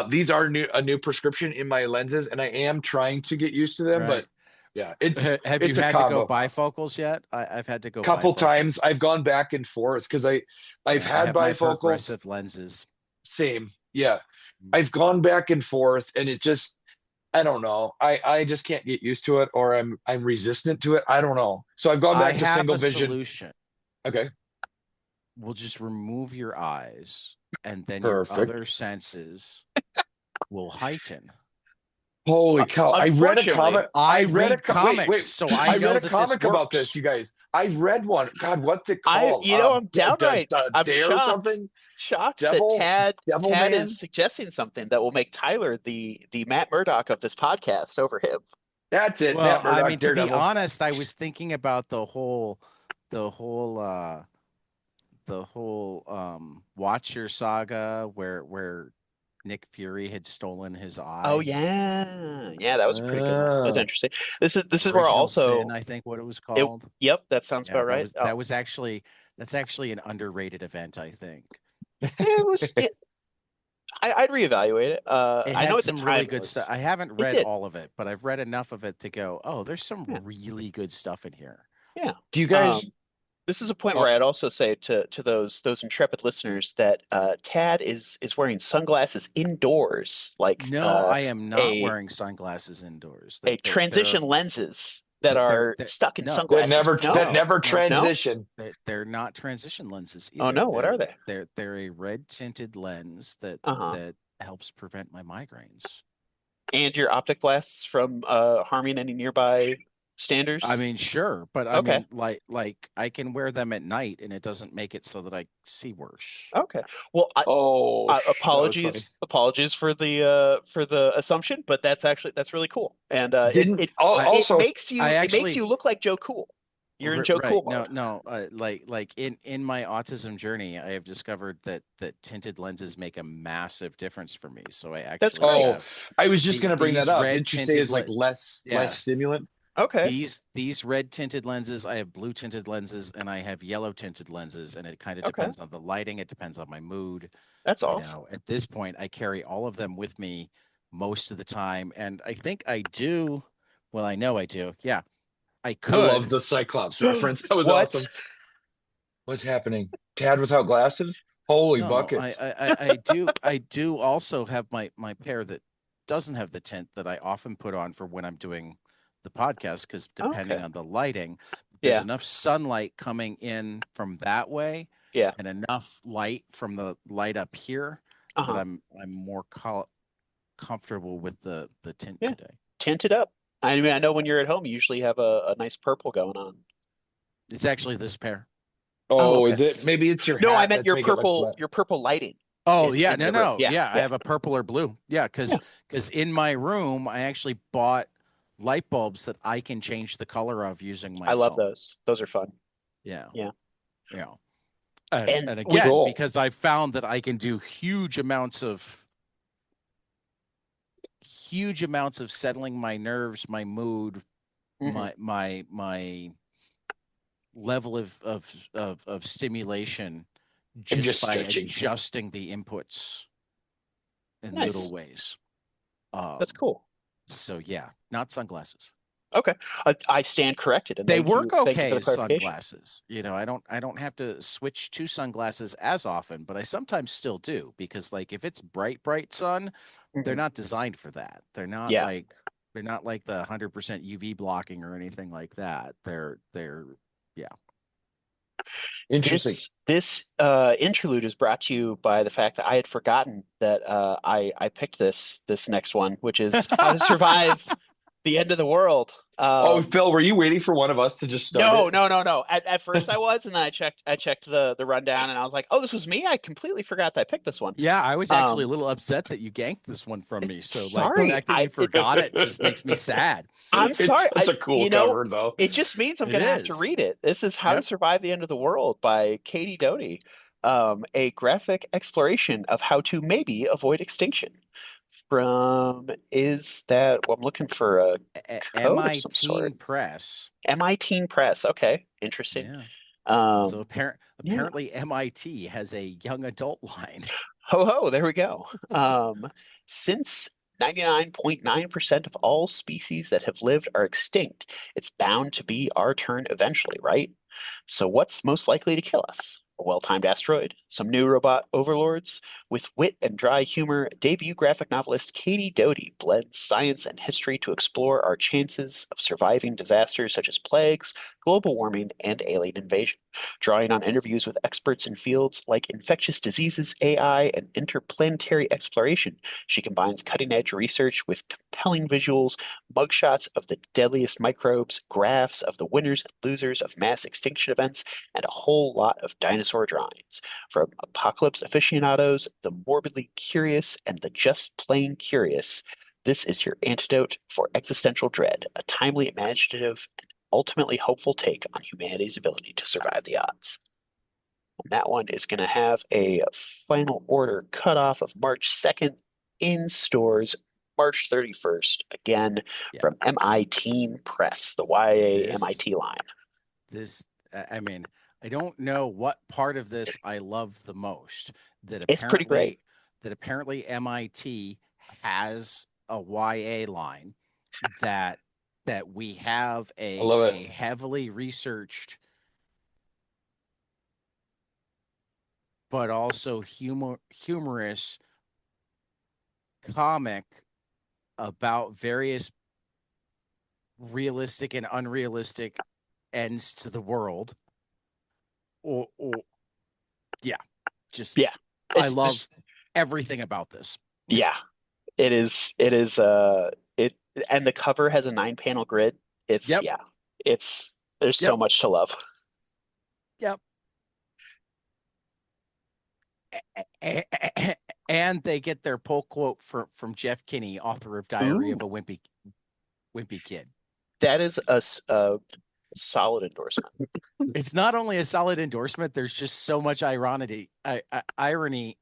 These are a new prescription in my lenses, and I am trying to get used to them. Right. But yeah, it's Have you it's a had to go combo. bifocals yet? I've had to go Couple bifocals. times I've gone back and forth because I've Yeah, had I have my bifocals. progressive lenses. Same, yeah. I've gone back and forth, and it just I don't know. I just can't get used to it, or I'm resistant to it. I don't know. So I've gone I back to have single a vision. solution. Okay, We'll just remove your eyes, and then perfect. your other senses will heighten. Holy cow! I read a Unfortunately, comment. I read a read comics, wait. so I I know read a that comic this about this, works. you guys. I've read one. God, what's it called? I'm downright, I'm Dare shocked. something? Shocked Devil- that Devil Tad Man? is suggesting something that will make Tyler the Matt Murdock of this podcast over him. That's it. Well, Matt Murdock, I mean, to be Daredevil. honest, I was thinking about the whole Watcher saga where Nick Fury had stolen his eye. Oh yeah, that was a pretty good one. That was Oh. interesting. This is where Original also Sin, I think what it was called. Yep, that sounds Yeah, about right. that's actually an underrated event, I think. It was. I'd reevaluate it. It I had know at the some time really it good was- stuff. I haven't it read did. all of it, but I've read enough of it to go, oh, there's some Yeah. really good stuff in here. Yeah. Do you guys? This is a point Oh. where I'd also say to those intrepid listeners that Tad is wearing sunglasses indoors, like No, I am not a- wearing sunglasses indoors. transition lenses that they're- are they're- stuck in no. sunglasses. that never no. transition. They're not transition lenses Oh either. no, what are they? They're a red tinted lens that helps prevent my migraines. And your optic blasts from harming any nearby standers? I mean, sure, but I Okay. mean, like I can wear them at night, and it doesn't make it so that I see worse. Okay. Well, Oh, that was apologies for the assumption, but that's really cool. And it also makes you look like Joe Cool. You're in Joe right. Cool mode. No. Like in my autism journey, I have discovered that tinted lenses make a massive difference for me. So I That's actually great. have I was just going to bring that these up. red Didn't you say tinted it's like less stimulant? Okay. these red tinted lenses. I have blue tinted lenses, and I have yellow tinted lenses, and it kind of depends on the lighting. It depends on my mood. That's awesome. At this point, I carry all of them with me most of the time, and I think I do. Well, I know I do. Yeah, I could. I love the Cyclops reference. That was What? awesome. What's happening? Tad without glasses? Holy No, buckets. I do also have my pair that doesn't have the tint that I often put on for when I'm doing the podcast, because depending on the lighting, there's enough sunlight coming in from that way, and enough light from the light up here that I'm more comfortable with the tint today. Tint it up. I mean, I know when you're at home, you usually have a nice purple going on. It's actually this pair. Oh, okay. is it? Maybe it's your hat. No, I meant that's your making it look purple black. your purple lighting. Oh, Yeah, I have a purple or blue. Yeah, because in my room, I actually bought light bulbs that I can change the color of using my I love phone. those. Those are fun. Yeah. Yeah. And again, because I found that I can do huge amounts of huge amounts of settling my nerves, my mood, my level of stimulation And just just by stretching. adjusting the inputs in Nice. little ways. That's cool. So yeah, not sunglasses. Okay. I stand corrected, and They thank you work for okay the as clarification. sunglasses. You know, I don't have to switch to sunglasses as often, but I sometimes still do because like if it's bright sun, they're Mhm. not designed for that. Yeah. They're not like the 100% UV blocking or anything like that. They're yeah. Interesting. This interlude is brought to you by the fact that I had forgotten that I picked this next one, which is How to Survive the End of the World. Oh, Phil, were you waiting for one of us to just start No, it? no. At first I was, and then I checked the rundown, and I was like, oh, this was me. I completely forgot that I picked this one. Yeah, I was actually a Um, little upset that you ganked this one from me. So like the sorry, fact that you forgot it just makes me sad. I'm It's sorry. such a cool cover, though. It just means I'm It going to have to is. read it. This is How to Yep. Survive the End of the World by Katie Doty, a graphic exploration of how to maybe avoid extinction. Is that, well, I'm looking for a code of some MIT sort. Press. MIT Press. Okay, interesting. Yeah. So Um, yeah. apparently MIT has a young adult line. Ho ho, there we go. Since 99.9% of all species that have lived are extinct, it's bound to be our turn eventually, right? So what's most likely to kill us? A well-timed asteroid? Some new robot overlords? With wit and dry humor, debut graphic novelist Katie Doty blends science and history to explore our chances of surviving disasters such as plagues, global warming, and alien invasion. Drawing on interviews with experts in fields like infectious diseases, AI, and interplanetary exploration, she combines cutting-edge research with compelling visuals, mugshots of the deadliest microbes, graphs of the winners and losers of mass extinction events, and a whole lot of dinosaur drawings. From apocalypse aficionados, the morbidly curious, and the just plain curious, this is your antidote for existential dread, a timely, imaginative, and ultimately hopeful take on humanity's ability to survive the odds. And that one is going to have a final order cutoff of March 2nd in stores March 31st, again Yeah. from MIT Press, the YA This MIT line. this I mean, I don't know what part of this I love the most. It's pretty great. That apparently MIT has a YA line that we have I love a it. heavily researched but also humorous comic about various realistic and unrealistic ends to the world. Or yeah, just Yeah. I It's love just, everything about this. yeah. It is it and the cover has a 9-panel grid. It's Yep. yeah. It's there's Yep. so much to love. Yep. And they get their pull quote from Jeff Kinney, author of Diary Ooh, of a Wimpy Kid. that is a solid endorsement. It's not only a solid endorsement, there's just so much irony, particularly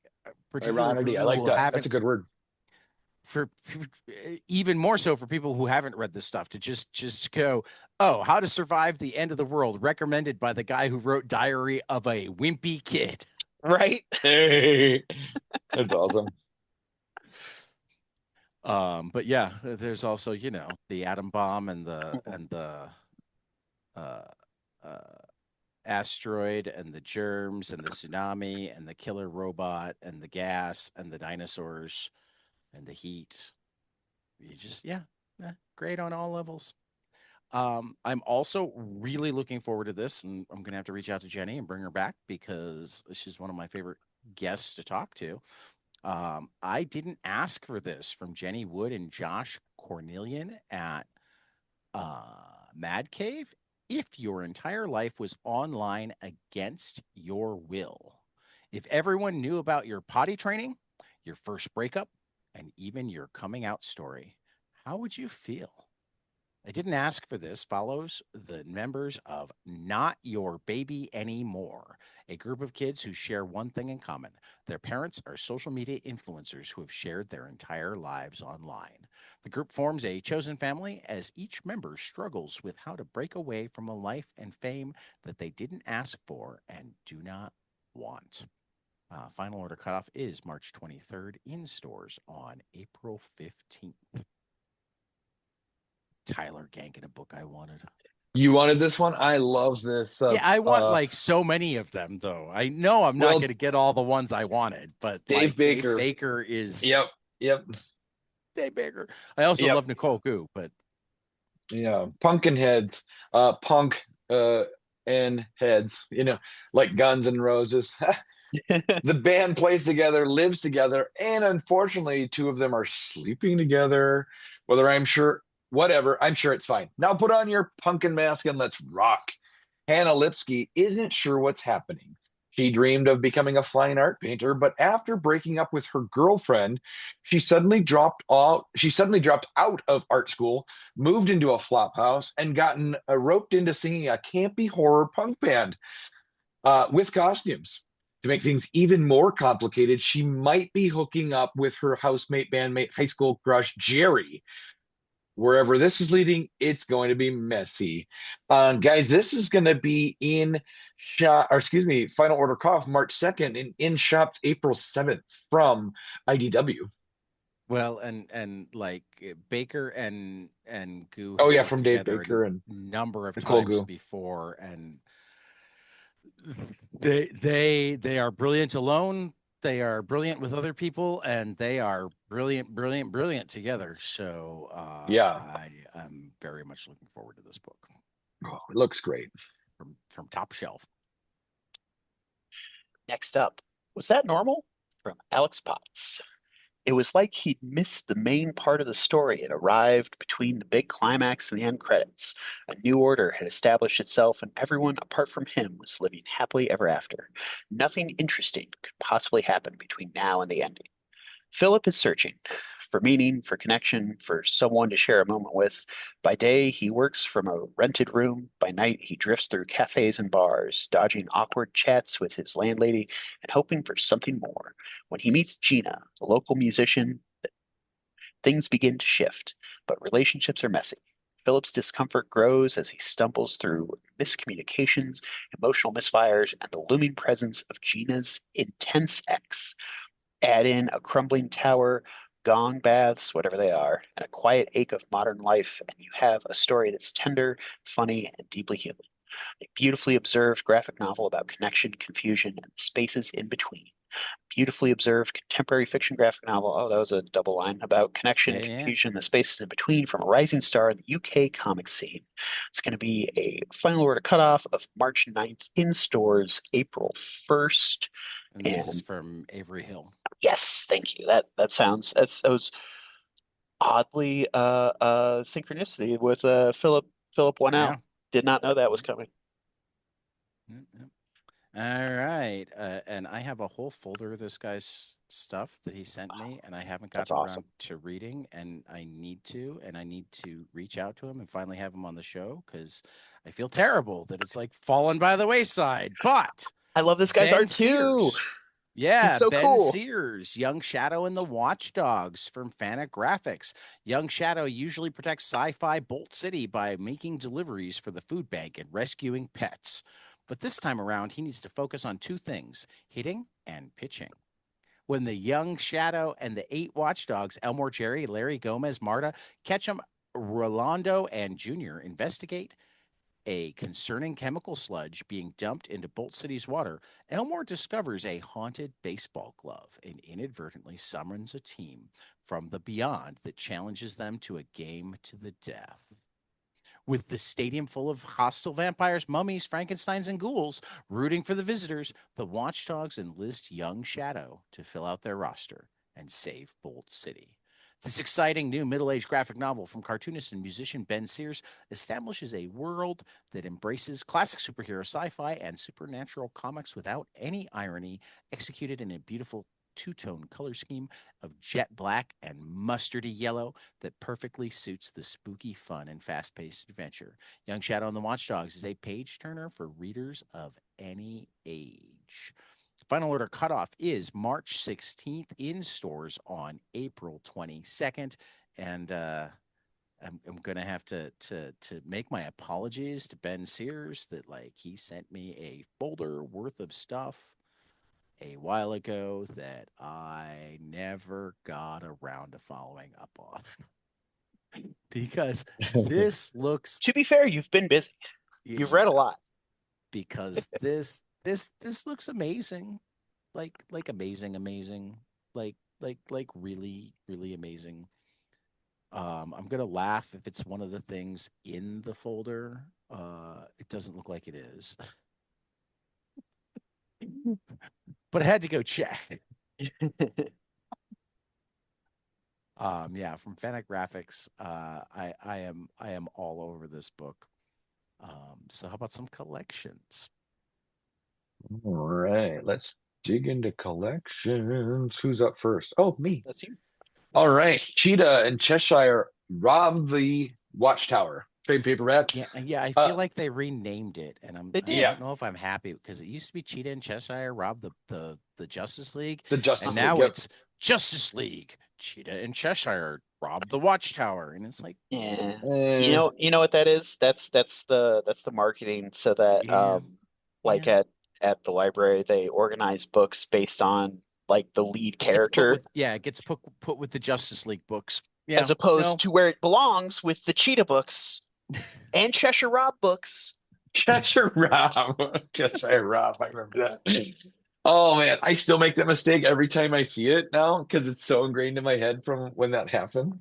for Ironically, I people like who that. That's a haven't, good word. for even more so for people who haven't read this stuff, to just go, oh, How to Survive the End of the World, recommended by the guy who wrote Diary of a Wimpy Kid. Right? Hey, that's awesome. But yeah, there's also, you know, the atom bomb and the uh, uh, asteroid and the germs and the tsunami and the killer robot and the gas and the dinosaurs and the heat. You just, yeah, great on all levels. I'm also really looking forward to this, and I'm gonna have to reach out to Jenny and bring her back because she's one of my favorite guests to talk to. I didn't ask for this from Jenny Wood and Josh Cornelian at Mad Cave. If your entire life was online against your will, if everyone knew about your potty training, your first breakup, and even your coming out story, how would you feel? I Didn't Ask for This follows the members of Not Your Baby Anymore, a group of kids who share one thing in common. Their parents are social media influencers who have shared their entire lives online. The group forms a chosen family as each member struggles with how to break away from a life and fame that they didn't ask for and do not want. Final order cutoff is March 23rd, in stores on April 15th. Tyler Gankin, a book I wanted. You wanted this one? I love this. Yeah, I want like so many of them, though. I know I'm not well, going to get all the ones I wanted, but Dave like Dave Baker. Baker is Yep. Dave Baker. I also love Nicole Goo, but Yeah, Pumpkin Heads, punk and heads, like Guns and Roses. The band plays together, lives together, and unfortunately, two of them are sleeping together. Whether I'm sure, whatever, I'm sure it's fine. Now put on your pumpkin mask and let's rock. Hannah Lipsky isn't sure what's happening. She dreamed of becoming a fine art painter, but after breaking up with her girlfriend, she suddenly dropped out of art school, moved into a flop house, and gotten roped into singing a campy horror punk band with costumes. To make things even more complicated, she might be hooking up with her housemate, bandmate, high school crush, Jerry. Wherever this is leading, it's going to be messy. Guys, this is going to be in shop, or excuse me, Final Order Cough March 2nd and in shops April 7th from IDW. well, and like Baker and Goo Oh, have yeah, worked from Dave together Baker and a number of Nicole times Goo. before, and they are brilliant alone. They are brilliant with other people, and they are brilliant together. So Yeah, I am very much looking forward to this book oh, it looks great. from Top Shelf. Next up, Was That Normal? From Alex Potts. It was like he'd missed the main part of the story. It arrived between the big climax and the end credits. A new order had established itself, and everyone apart from him was living happily ever after. Nothing interesting could possibly happen between now and the ending. Philip is searching for meaning, for connection, for someone to share a moment with. By day, he works from a rented room. By night, he drifts through cafes and bars, dodging awkward chats with his landlady and hoping for something more. When he meets Gina, a local musician, things begin to shift, but relationships are messy. Philip's discomfort grows as he stumbles through miscommunications, emotional misfires, and the looming presence of Gina's intense ex. Add in a crumbling tower, gong baths, whatever they are, and a quiet ache of modern life, and you have a story that's tender, funny, and deeply human. A beautifully observed graphic novel about connection, confusion, and the spaces in between. Beautifully observed contemporary fiction graphic novel. Oh, that was a double line about connection, Yeah. confusion, the spaces in between from a rising star in the UK comic scene. It's going to be a final order cutoff of March 9th in stores April 1st. And this is from Avery Hill. Yes, thank you. That sounds that was oddly synchronicity with Philip went out. Yeah. Did not know that was coming. All right. And I have a whole folder of this guy's stuff that he sent me, and I haven't That's gotten awesome. around to reading, and I need to reach out to him and finally have him on the show because I feel terrible that it's like fallen by the wayside. But I love this guy's Ben art too. Sears. Yeah, He's so Ben cool. Sears, Young Shadow and the Watchdogs from Fantagraphics. Young Shadow usually protects sci-fi Bolt City by making deliveries for the food bank and rescuing pets. But this time around, he needs to focus on two things, hitting and pitching. When the Young Shadow and the 8 Watchdogs, Elmore Jerry, Larry Gomez, Marta, Ketchum, Rolando, and Junior investigate a concerning chemical sludge being dumped into Bolt City's water, Elmore discovers a haunted baseball glove and inadvertently summons a team from the beyond that challenges them to a game to the death. With the stadium full of hostile vampires, mummies, Frankensteins, and ghouls rooting for the visitors, the Watchdogs enlist Young Shadow to fill out their roster and save Bolt City. This exciting new middle-aged graphic novel from cartoonist and musician Ben Sears establishes a world that embraces classic superhero sci-fi and supernatural comics without any irony, executed in a beautiful two-tone color scheme of jet black and mustardy yellow that perfectly suits the spooky fun and fast-paced adventure. Young Shadow and the Watchdogs is a page-turner for readers of any age. Final Order Cutoff is March 16th in stores on April 22nd. And I'm gonna have to make my apologies to Ben Sears that like he sent me a folder worth of stuff a while ago that I never got around to following up on because this looks To be fair, you've been busy. You've read a lot. because this looks amazing, like amazing, like really amazing. I'm gonna laugh if it's one of the things in the folder. It doesn't look like it is, but I had to go check. Yeah, from Fantagraphics. I am all over this book. So how about some collections? All right, let's dig into collections. Who's up first? Oh, me. That's you. All right, Cheetah and Cheshire rob the Watchtower. Trade paperback. Yeah. I feel like they renamed it, and They I did. don't know if I'm happy because it used to be Cheetah and Cheshire robbed the Justice League, The Justice and League. now Yep. it's Justice League. Cheetah and Cheshire robbed the Watchtower, and it's like, Yeah. Eh, You know what that is? That's the marketing so that Yeah. like Yeah. at the library they organize books based on like the lead It gets put character with, it gets put with the Justice League books. Yeah, as opposed no, to where it belongs with the Cheetah books and Cheshire Rob books. Cheshire Rob. Cheshire Rob. I remember that. Oh man, I still make that mistake every time I see it now because it's so ingrained in my head from when that happened.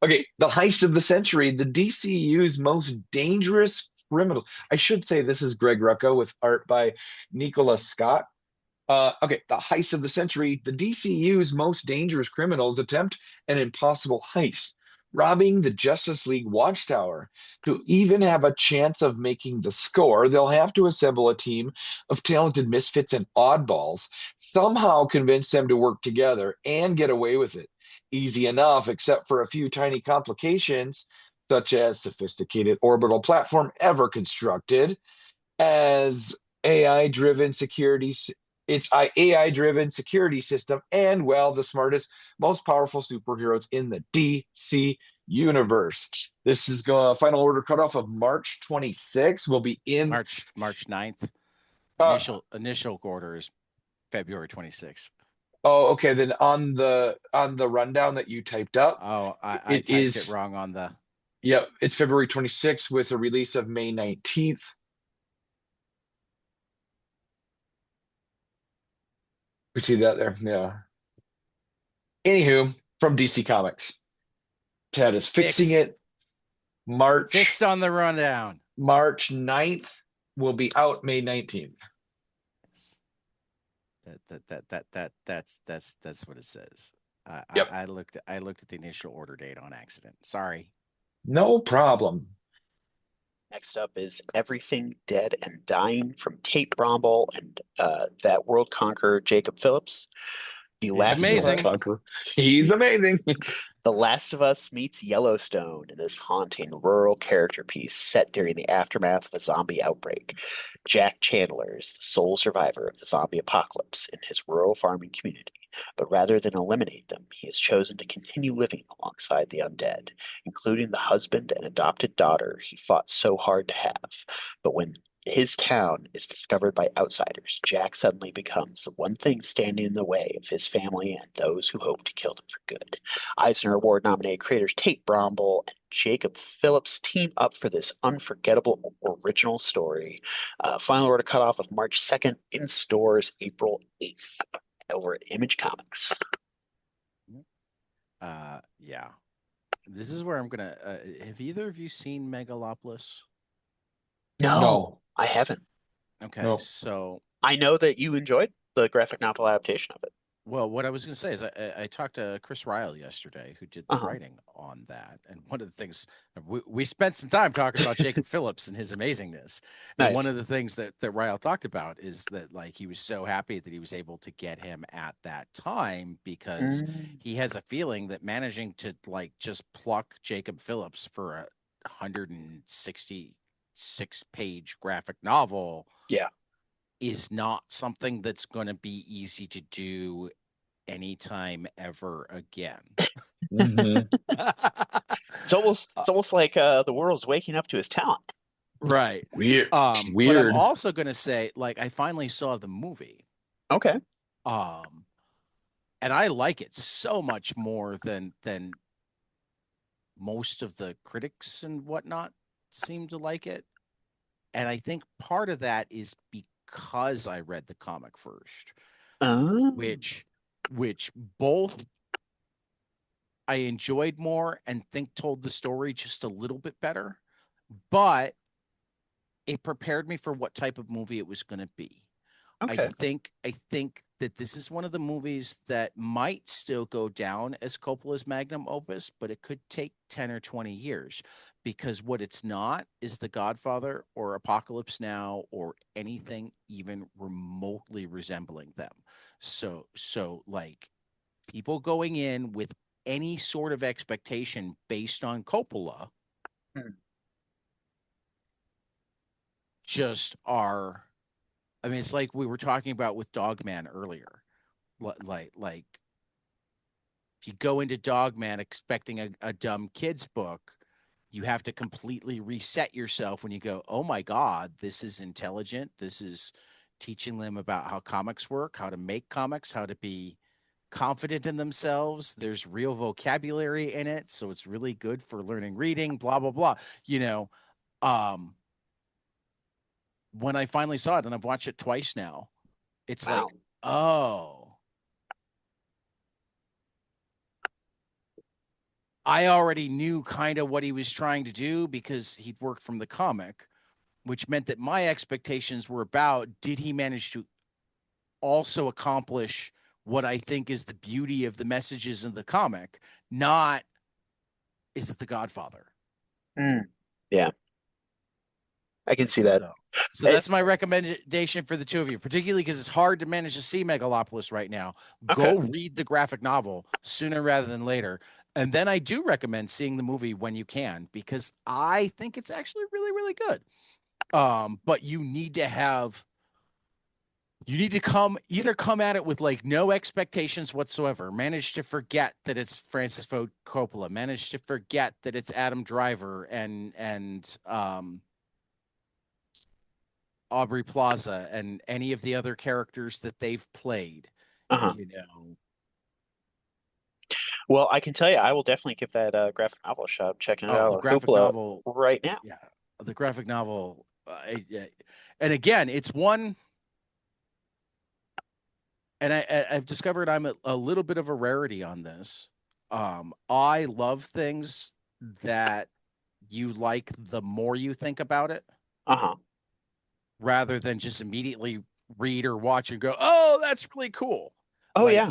Okay, the heist of the century, the DCU's most dangerous criminals. I should say this is Greg Rucka with art by Nicholas Scott. Okay, the heist of the century, the DCU's most dangerous criminals attempt an impossible heist, robbing the Justice League Watchtower. To even have a chance of making the score, they'll have to assemble a team of talented misfits and oddballs, somehow convince them to work together and get away with it. Easy enough, except for a few tiny complications, such as sophisticated orbital platform ever constructed, as AI driven security. It's AI driven security system, and well, the smartest, most powerful superheroes in the DC universe. This is going final order cutoff of March 26th. Will be in March 9th. uh, Initial order is February 26th. oh, okay. Then on the rundown that you typed up, Oh, I it typed is it wrong on the. Yep, it's February 26th with a release of May 19th. We see that there. Yeah. Anywho, from DC Comics. Ted is fixing Fixed. it. March Fixed on the rundown. March 9th will be out May 19th. That's what it says. Yep. I looked at the initial order date on accident. Sorry. No problem. Next up is Everything Dead and Dying from Tate Bromball and that world conqueror Jacob Phillips. He's amazing. He's amazing. The Last of Us meets Yellowstone in this haunting rural character piece set during the aftermath of a zombie outbreak. Jack Chandler is the sole survivor of the zombie apocalypse in his rural farming community, but rather than eliminate them, he has chosen to continue living alongside the undead, including the husband and adopted daughter he fought so hard to have. But when his town is discovered by outsiders, Jack suddenly becomes the one thing standing in the way of his family and those who hope to kill him for good. Eisner Award nominated creators Tate Bromball and Jacob Phillips team up for this unforgettable original story. Final order cutoff of March 2nd, in stores April 8th, over at Image Comics. Yeah. This is where I'm gonna. Have either of you seen Megalopolis? No. I haven't. Okay, No. so I know that you enjoyed the graphic novel adaptation of it. Well, what I was going to say is I talked to Chris Ryle yesterday, who did the Uh-huh. writing on that, and one of the things we spent some time talking about Jacob Phillips and his amazingness, and one Nice. of the things that Ryle talked about is that like he was so happy that he was able to get him at that time because Mm, he has a feeling that managing to like just pluck Jacob Phillips for a 166-page graphic novel yeah. is not something that's going to be easy to do anytime ever again. Mhm. It's almost like the world's waking up to his talent. Right. Weird. But I'm Weird. also going to say, like, I finally saw the movie. Okay. Um, and I like it so much more than most of the critics and whatnot seem to like it. And I think part of that is because I read the comic first, Oh. which both I enjoyed more and think told the story just a little bit better, but it prepared me for what type of movie it was going to be. Okay. I think that this is one of the movies that might still go down as Coppola's magnum opus, but it could take 10 or 20 years because what it's not is The Godfather or Apocalypse Now or anything even remotely resembling them. So like people going in with any sort of expectation based on Coppola Hmm. just are. I mean, it's like we were talking about with Dogman earlier. Like if you go into Dogman expecting a dumb kids book, you have to completely reset yourself when you go, oh my God, this is intelligent. This is teaching them about how comics work, how to make comics, how to be confident in themselves. There's real vocabulary in it. So it's really good for learning reading, blah, blah, blah. You know, um, when I finally saw it, and I've watched it twice now, it's like, Wow. oh, I already knew kind of what he was trying to do because he'd worked from the comic, which meant that my expectations were about did he manage to also accomplish what I think is the beauty of the messages in the comic, not is it the Godfather? Mm. Yeah, I can see that. So It, that's my recommendation for the two of you, particularly because it's hard to manage to see Megalopolis right now. okay. Go read the graphic novel sooner rather than later. And then I do recommend seeing the movie when you can, because I think it's actually really, really good. But you need to come at it with like no expectations whatsoever. Manage to forget that it's Francis Ford Coppola. Manage to forget that it's Adam Driver and Aubrey Plaza and any of the other characters that they've played. Uh-huh. You know, Well, I can tell you, I will definitely give that graphic novel a shot. I'm checking it oh, out the on graphic Hoopla novel, right now. yeah, the graphic novel. And again, it's one, and I've discovered I'm a little bit of a rarity on this. I love things that you like the more you think about it, Uh-huh. rather than just immediately read or watch and go, "Oh, that's really cool." Oh Like yeah,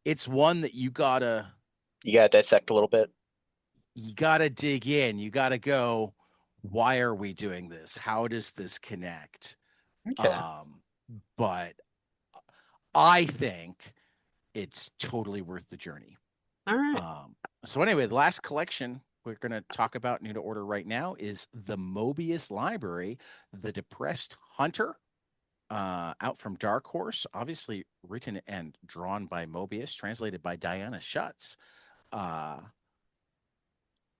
it's one that you gotta dissect a little bit. you gotta dig in. You gotta go, why are we doing this? How does this connect? Okay. Um, but I think it's totally worth the journey. All right. So anyway, the last collection we're going to talk about new to order right now is the Mobius Library, The Depressed Hunter, out from Dark Horse, obviously written and drawn by Mobius, translated by Diana Schutz. Uh,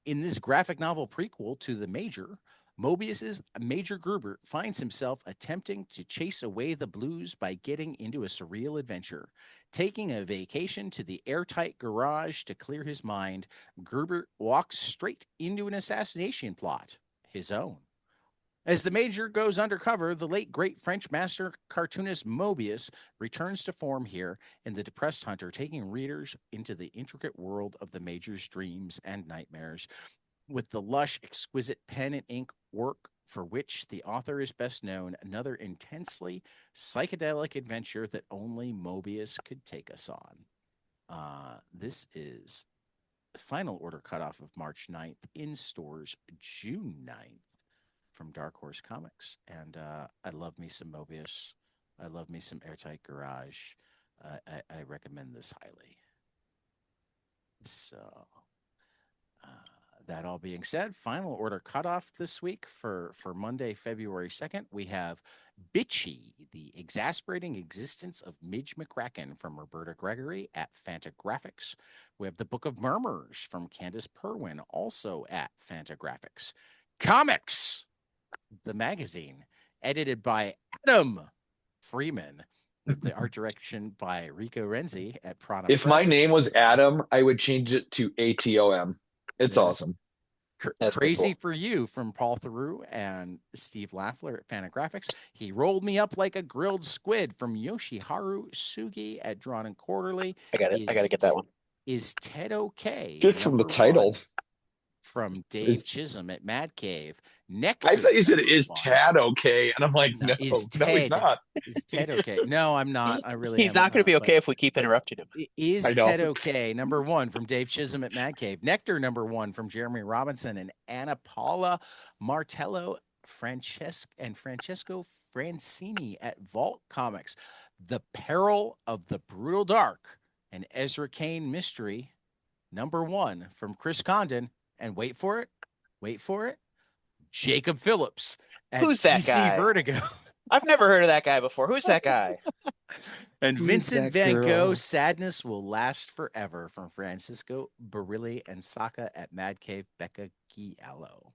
in this graphic novel prequel to The Major, Mobius's Major Gruber finds himself attempting to chase away the blues by getting into a surreal adventure. Taking a vacation to the airtight garage to clear his mind, Gruber walks straight into an assassination plot, his own. As the Major goes undercover, the late great French master cartoonist Mobius returns to form here in The Depressed Hunter, taking readers into the intricate world of the Major's dreams and nightmares. With the lush, exquisite pen and ink work for which the author is best known, another intensely psychedelic adventure that only Mobius could take us on. This is Final Order Cutoff of March 9th, in stores June 9th from Dark Horse Comics. And I love me some Mobius. I love me some Airtight Garage. I recommend this highly. So, that all being said, Final Order Cutoff this week for Monday, February 2nd, we have Bitchy, The Exasperating Existence of Midge McCracken from Roberta Gregory at Fantagraphics. We have The Book of Murmurs from Candace Perwin, also at Fantagraphics. Comics, the magazine, edited by Adam Freeman, with the art direction by Rico Renzi at Prana If Press. my name was Adam, I would change it to ATOM. It's awesome. That's Crazy cool. for You from Paul Theroux and Steve Laffler at Fantagraphics. He Rolled Me Up Like a Grilled Squid from Yoshiharu Sugi at Drawn and Quarterly. I got to get that one. Is Ted okay? Just from the title. From Dave Chisholm at Mad Cave. Nectar, I thought you said, is one. Tad okay? And I'm like, no, Is no, he's Ted- not. Is Ted okay? No, I'm not. I really He's am not going to be okay if we keep but- interrupting him. Is I know. Ted okay? Number 1 from Dave Chisholm at Mad Cave. Nectar, number 1 from Jeremy Robinson and Anna Paula Martello, Francesco Francini at Vault Comics. The Peril of the Brutal Dark, an Ezra Kane mystery, number 1 from Chris Condon. And wait for it, Jacob Phillips at Who's that TC guy? Vertigo. I've never heard of that guy before. Who's that guy? And Who's Vincent that Van girl? Gogh, Sadness Will Last Forever from Francisco Barilli and Saka at Mad Cave Becca Giallo.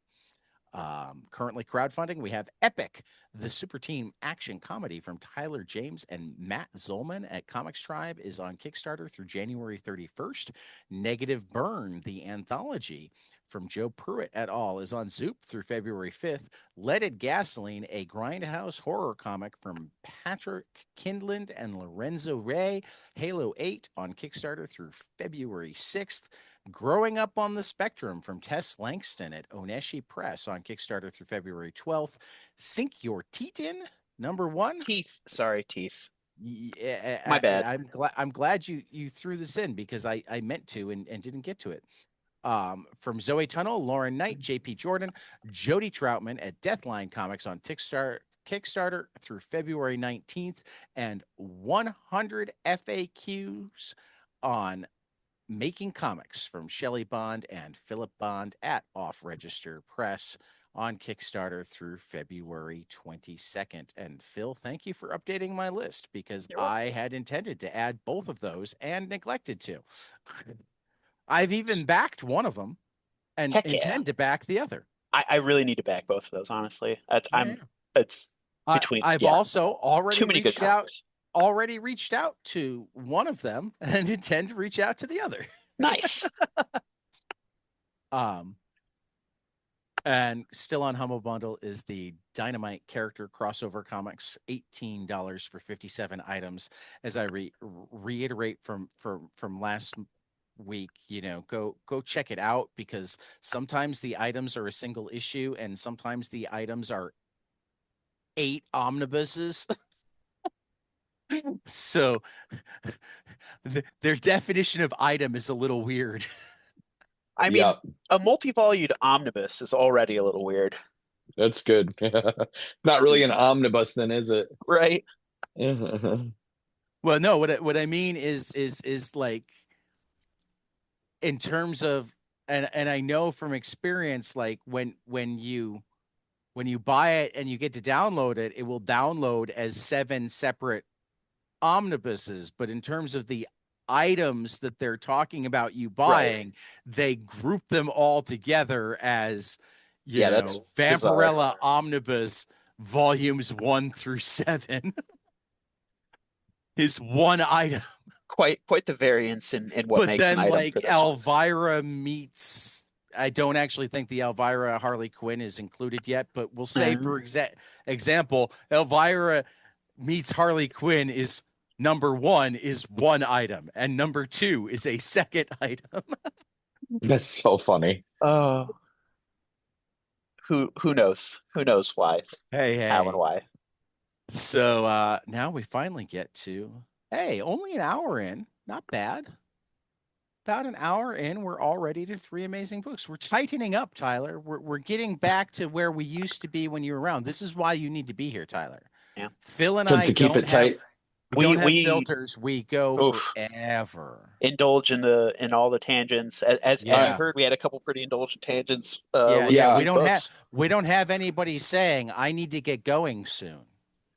Currently crowdfunding, we have Epic, the super team action comedy from Tyler James and Matt Zolman at Comics Tribe, is on Kickstarter through January 31st. Negative Burn, the anthology from Joe Pruitt et al., is on Zoop through February 5th. Leaded Gasoline, a grindhouse horror comic from Patrick Kindland and Lorenzo Ray, Halo 8, on Kickstarter through February 6th. Growing Up on the Spectrum from Tess Langston at Oneshi Press, on Kickstarter through February 12th. Sink Your Teeth In, number 1. Teeth. Sorry, teeth. Yeah, My bad. I'm glad you threw this in, because I meant to and didn't get to it. From Zoe Tunnel, Lauren Knight, JP Jordan, Jody Troutman at Deathline Comics on Kickstarter through February 19th, and 100 FAQs on Making Comics from Shelley Bond and Philip Bond at Off Register Press, on Kickstarter through February 22nd. And Phil, thank you for updating my list, because I had intended to add both of those and neglected to. I've even backed one of them and Heck yeah. intend to back the other. I really need to back both of those, honestly. It's between. I've also already too many good reached out. comics. Already reached out to one of them and intend to reach out to the other. Nice. And still on Humble Bundle is the Dynamite character crossover comics, $18 for 57 items. As I reiterate from last week, go check it out, because sometimes the items are a single issue and sometimes the items are 8 omnibuses. So their definition of item is a little weird. I mean, a multi-volumed omnibus is already a little weird. That's good. Not really an omnibus then, is it? Right. Well, no, what I mean is like, in terms of, and I know from experience, like when you buy it and you get to download it, it will download as 7 separate omnibuses, but in terms of the items that they're talking about you buying, they group them all together as that's Vampirella Omnibus volumes 1 through 7 is one item. Quite the variance in what But makes then, an item like, for this one. Elvira meets, I don't actually think the Elvira Harley Quinn is included yet, but we'll say for example, Elvira meets Harley Quinn is number 1 is one item, and number 2 is a second item. That's so funny. who knows? Who knows why? Hey, How and hey. why? So now we finally get to, hey, only an hour in. Not bad. About an hour in, we're already to three amazing books. We're tightening up, Tyler. We're getting back to where we used to be when you were around. This is why you need to be here, Tyler. Yeah. Phil and To I keep don't it tight. have We filters. We go oof, forever. indulge in all the tangents. As you Yeah. heard, we had a couple pretty indulgent tangents Yeah, with yeah. Yeah. We these don't have books. anybody saying I need to get going soon.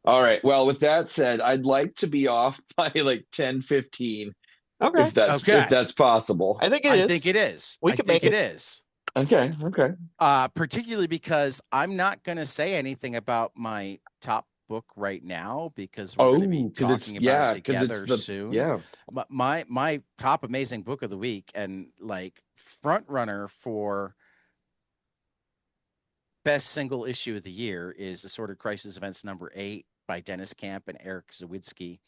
All right. Well, with that said, I'd like to be off by like 10:15, Okay. if Okay. that's possible. I think it I think is. it is. We I can think make it it. is. Okay. Okay. Particularly because I'm not going to say anything about my top book right now because we're going to be Oh, talking about it because it's together the soon. yeah. My top amazing book of the week and like front runner for best single issue of the year is Assorted Crisis Events number 8 by Dennis Camp and Eric Zawadzki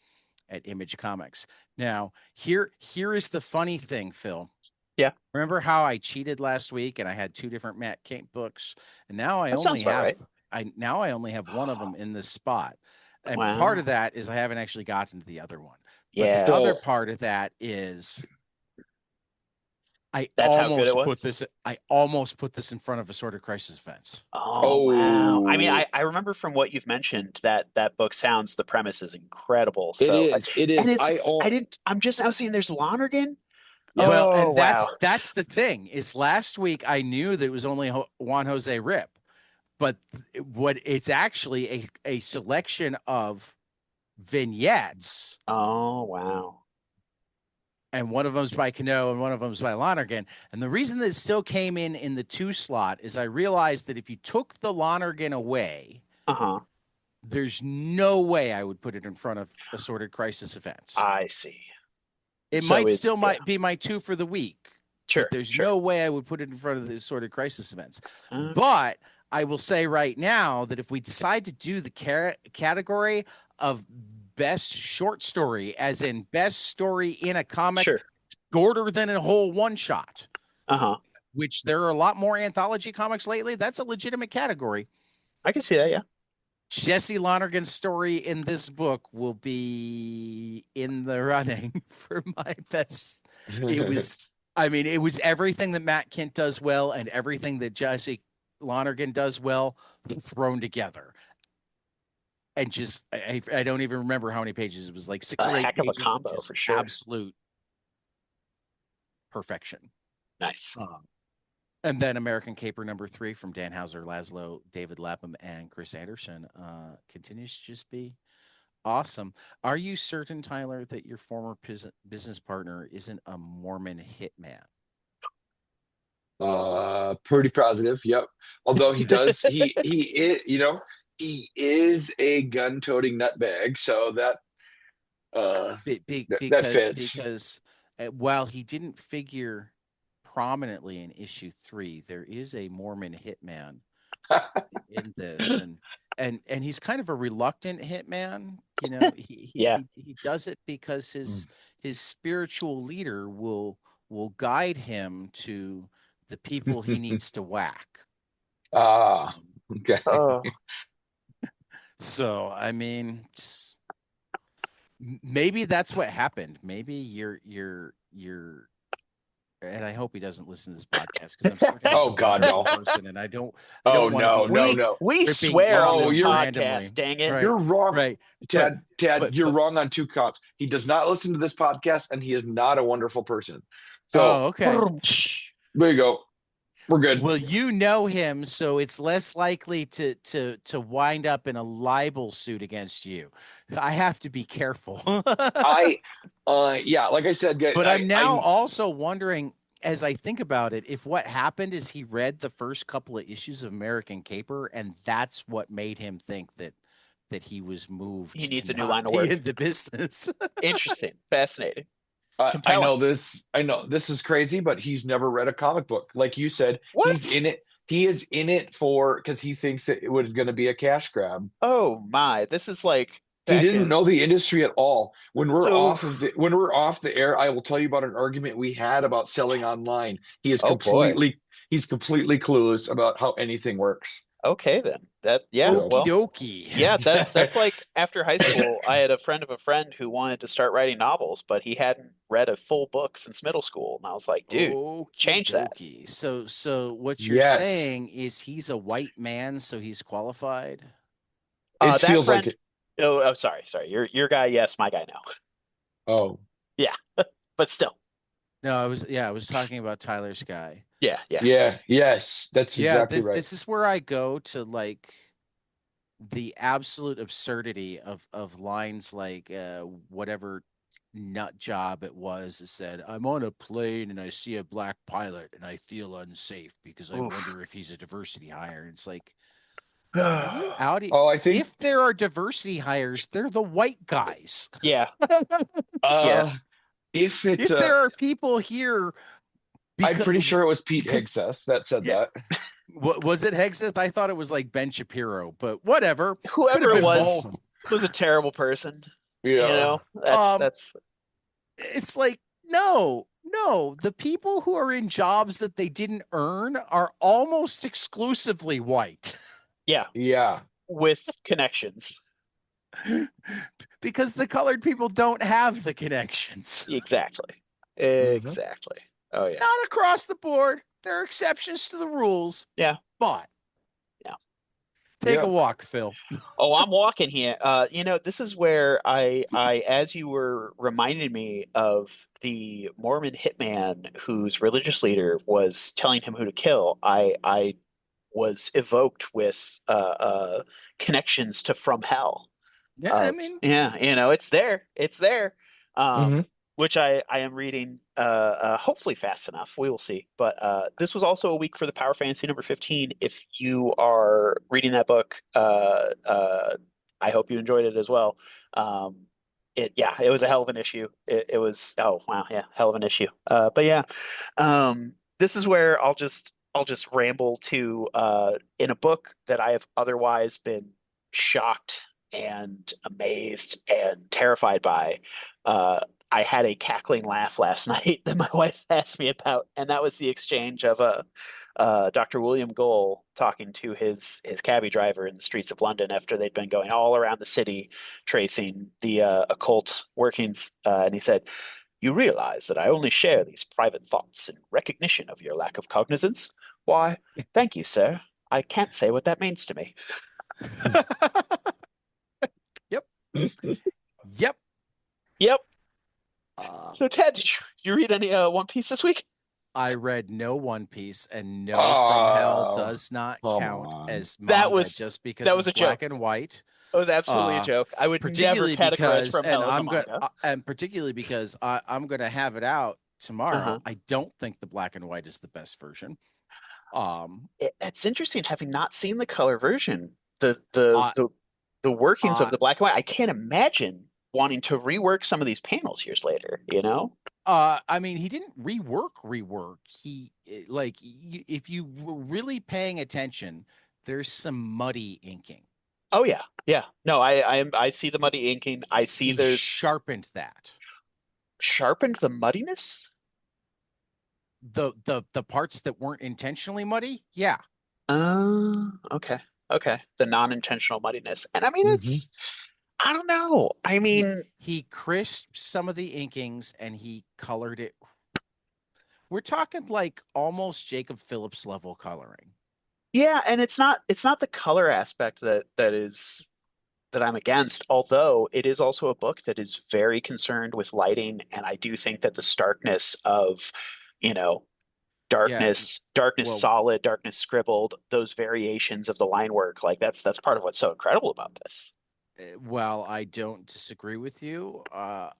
at Image Comics. Now, here is the funny thing, Phil. Yeah. Remember how I cheated last week and I had two different Matt Camp books, and now I That sounds only about have right. I only have one of them in this spot. And part Wow. of that is I haven't actually gotten to the other one. But Yeah. the other So part of that is That's how good it was. I almost put this in front of Assorted Crisis Events. Oh wow. I mean, oh, I remember from what you've mentioned that that book sounds the premise is incredible. it So is. It and is. it's I didn't I'm just now seeing there's Lonergan. Yep. Well, Oh and wow. that's the thing. Is last week I knew that it was only Juan Jose Rip, but what it's actually a selection of vignettes, Oh wow. and one of them's by Cano and one of them's by Lonergan. And the reason that it still came in the 2 slot is I realized that if you took the Lonergan away, Uh-huh. there's no way I would put it in front of Assorted Crisis Events. I see. It So might it's still yeah. might be my 2 for the week, but Sure, there's sure. no way I would put it in front of the Assorted Crisis Events. Okay. But I will say right now that if we decide to do the category of best short story, as in best story in a comic Sure. shorter than a whole one shot, Uh-huh. which there are a lot more anthology comics lately, that's a legitimate category. I can see that, yeah. Jesse Lonergan's story in this book will be in the running for my best. It was everything that Matt Kent does well and everything that Jesse Lonergan does well thrown together. And just, I don't even remember how many pages. It was like 6 A or 8 heck of a pages. combo Just for sure. absolute perfection. Nice. And then American Caper number 3 from Dan Hauser, Laszlo, David Lapham, and Chris Anderson continues to just be awesome. Are you certain, Tyler, that your former business partner isn't a Mormon hitman? Pretty positive. Yep. Although he does, he is, he is a gun-toting nutbag, so that that fits. Because while he didn't figure prominently in issue 3, there is a Mormon hitman in this, and he's kind of a reluctant hitman. Yeah. He does it because his spiritual leader will guide him to the people he needs to whack. Okay. Oh. So I mean, maybe that's what happened. Maybe you're and I hope he doesn't listen to this podcast because I'm starting Oh, God, no. person, and I don't Oh, want no, to no. We ripping swear on Oh, this you're podcast, dang it. Right. You're wrong. Right. Tad, you're but- wrong on 2 counts. He does not listen to this podcast, and he is not a wonderful person. Oh, So okay. there you go. We're good. Well, you know him, so it's less likely to wind up in a libel suit against you. I have to be careful. Yeah, like I said, But I'm now also wondering, as I think about it, if what happened is he read the first couple of issues of American Caper, and that's what made him think that he was moved. He needs to a new not line of be work. in the business. Interesting. Fascinating. I Compelling. know this is crazy, but he's never read a comic book. Like you said, What? he's in it. He is in it because he thinks that it was going to be a cash grab. Oh my. This is like He back didn't in know the industry at all. When we're So- off the air, I will tell you about an argument we had about selling online. He is Oh, boy. he's completely clueless about how anything works. Okay, then. So- Okie Well, dokie. yeah, that's like after high school, I had a friend of a friend who wanted to start writing novels, but he hadn't read a full book since middle school. And I was like, dude, Okie change that. dokie. So what you're Yes. saying is he's a white man, so he's qualified? It That feels like friend, it. oh, sorry. Your guy, yes, my guy, no. Oh, Yeah, but still. No, I was talking about Tyler's guy. Yeah, yeah. yeah. Yes. That's Yeah, exactly right. this is where I go to like the absolute absurdity of lines like whatever nut job it was that said, I'm on a plane and I see a black pilot and I feel unsafe because I Oof. wonder if he's a diversity hire. And it's like, are you out? Oh, I think If there are diversity hires, they're the white guys. Yeah, uh if it If there are people here, I'm pretty sure it was Pete because- Hegseth that said Yeah. that. What was it, Hegseth? I thought it was like Ben Shapiro, but whatever. Could whoever have it been was both. was a terrible person. Yeah. You know, that's It's like, no, the people who are in jobs that they didn't earn are almost exclusively white yeah, Yeah. with connections. because the colored people don't have the connections. Exactly. Mm-hmm. Exactly. Oh yeah. Not across the board. There are exceptions to the rules. Yeah. But Yeah. take Yeah. a walk, Phil. Oh, I'm walking here. This is where as you were reminding me of the Mormon hitman whose religious leader was telling him who to kill, I was evoked with connections to From Hell. Yeah, I mean, Yeah, it's there. It's there. Mhm. Which I am reading hopefully fast enough. We will see. But this was also a week for the Power Fantasy number 15. If you are reading that book, I hope you enjoyed it as well. It was a hell of an issue. It was, oh wow, yeah, hell of an issue. But yeah, this is where I'll just ramble to in a book that I have otherwise been shocked and amazed and terrified by. I had a cackling laugh last night that my wife asked me about, and that was the exchange of Dr. William Gohl talking to his cabbie driver in the streets of London after they'd been going all around the city tracing the occult workings, and he said, "You realize that I only share these private thoughts in recognition of your lack of cognizance? Why, thank you, sir. I can't say what that means to me." yep. Yep. Yep. Uh, So, Ted, did you read any One Piece this week? I read no One Piece, and no From Hell Oh, does not come count on. as That manga was- just because that was it's a joke. black and white. It was absolutely a joke. I would never Particularly categorize because, From and Hell as a I'm manga. gonna, and particularly because I'm gonna have it out tomorrow. Uh-huh. I don't think the black and white is the best version. It's interesting having not seen the color version. The Uh, the workings uh, of the black and white. I can't imagine wanting to rework some of these panels years later, you know? I mean, he didn't rework. He if you were really paying attention, there's some muddy inking. Oh yeah. Yeah. No, I see the muddy inking. I see He there's sharpened that. sharpened the muddiness. The parts that weren't intentionally muddy, yeah. Okay. Okay. The non-intentional muddiness. And I mean, Mhm. I don't know. I mean, He crisped some of the inkings and he colored it. We're talking like almost Jacob Phillips level coloring. yeah, and it's not the color aspect that I'm against, although it is also a book that is very concerned with lighting, and I do think that the starkness of, you know, darkness well- solid, darkness scribbled, those variations of the line work, like that's part of what's so incredible about this. Well, I don't disagree with you. I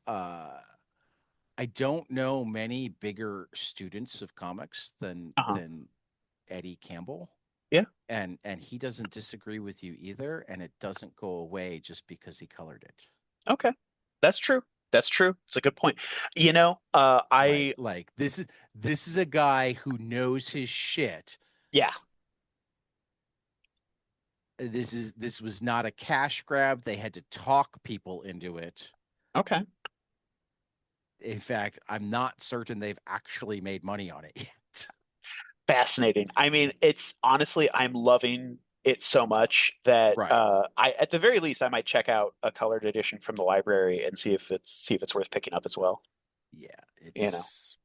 don't know many bigger students of comics Uh-huh. than Eddie Campbell. Yeah. And he doesn't disagree with you either, and it doesn't go away just because he colored it. Okay. That's true. That's true. It's a good point. You know, I like this is a guy who knows his shit. yeah. This was not a cash grab. They had to talk people into it. Okay. In fact, I'm not certain they've actually made money on it yet. Fascinating. I mean, it's honestly, I'm loving it so much that Right. I, at the very least, I might check out a colored edition from the library and see if it's worth picking up as well. Yeah, You know, it's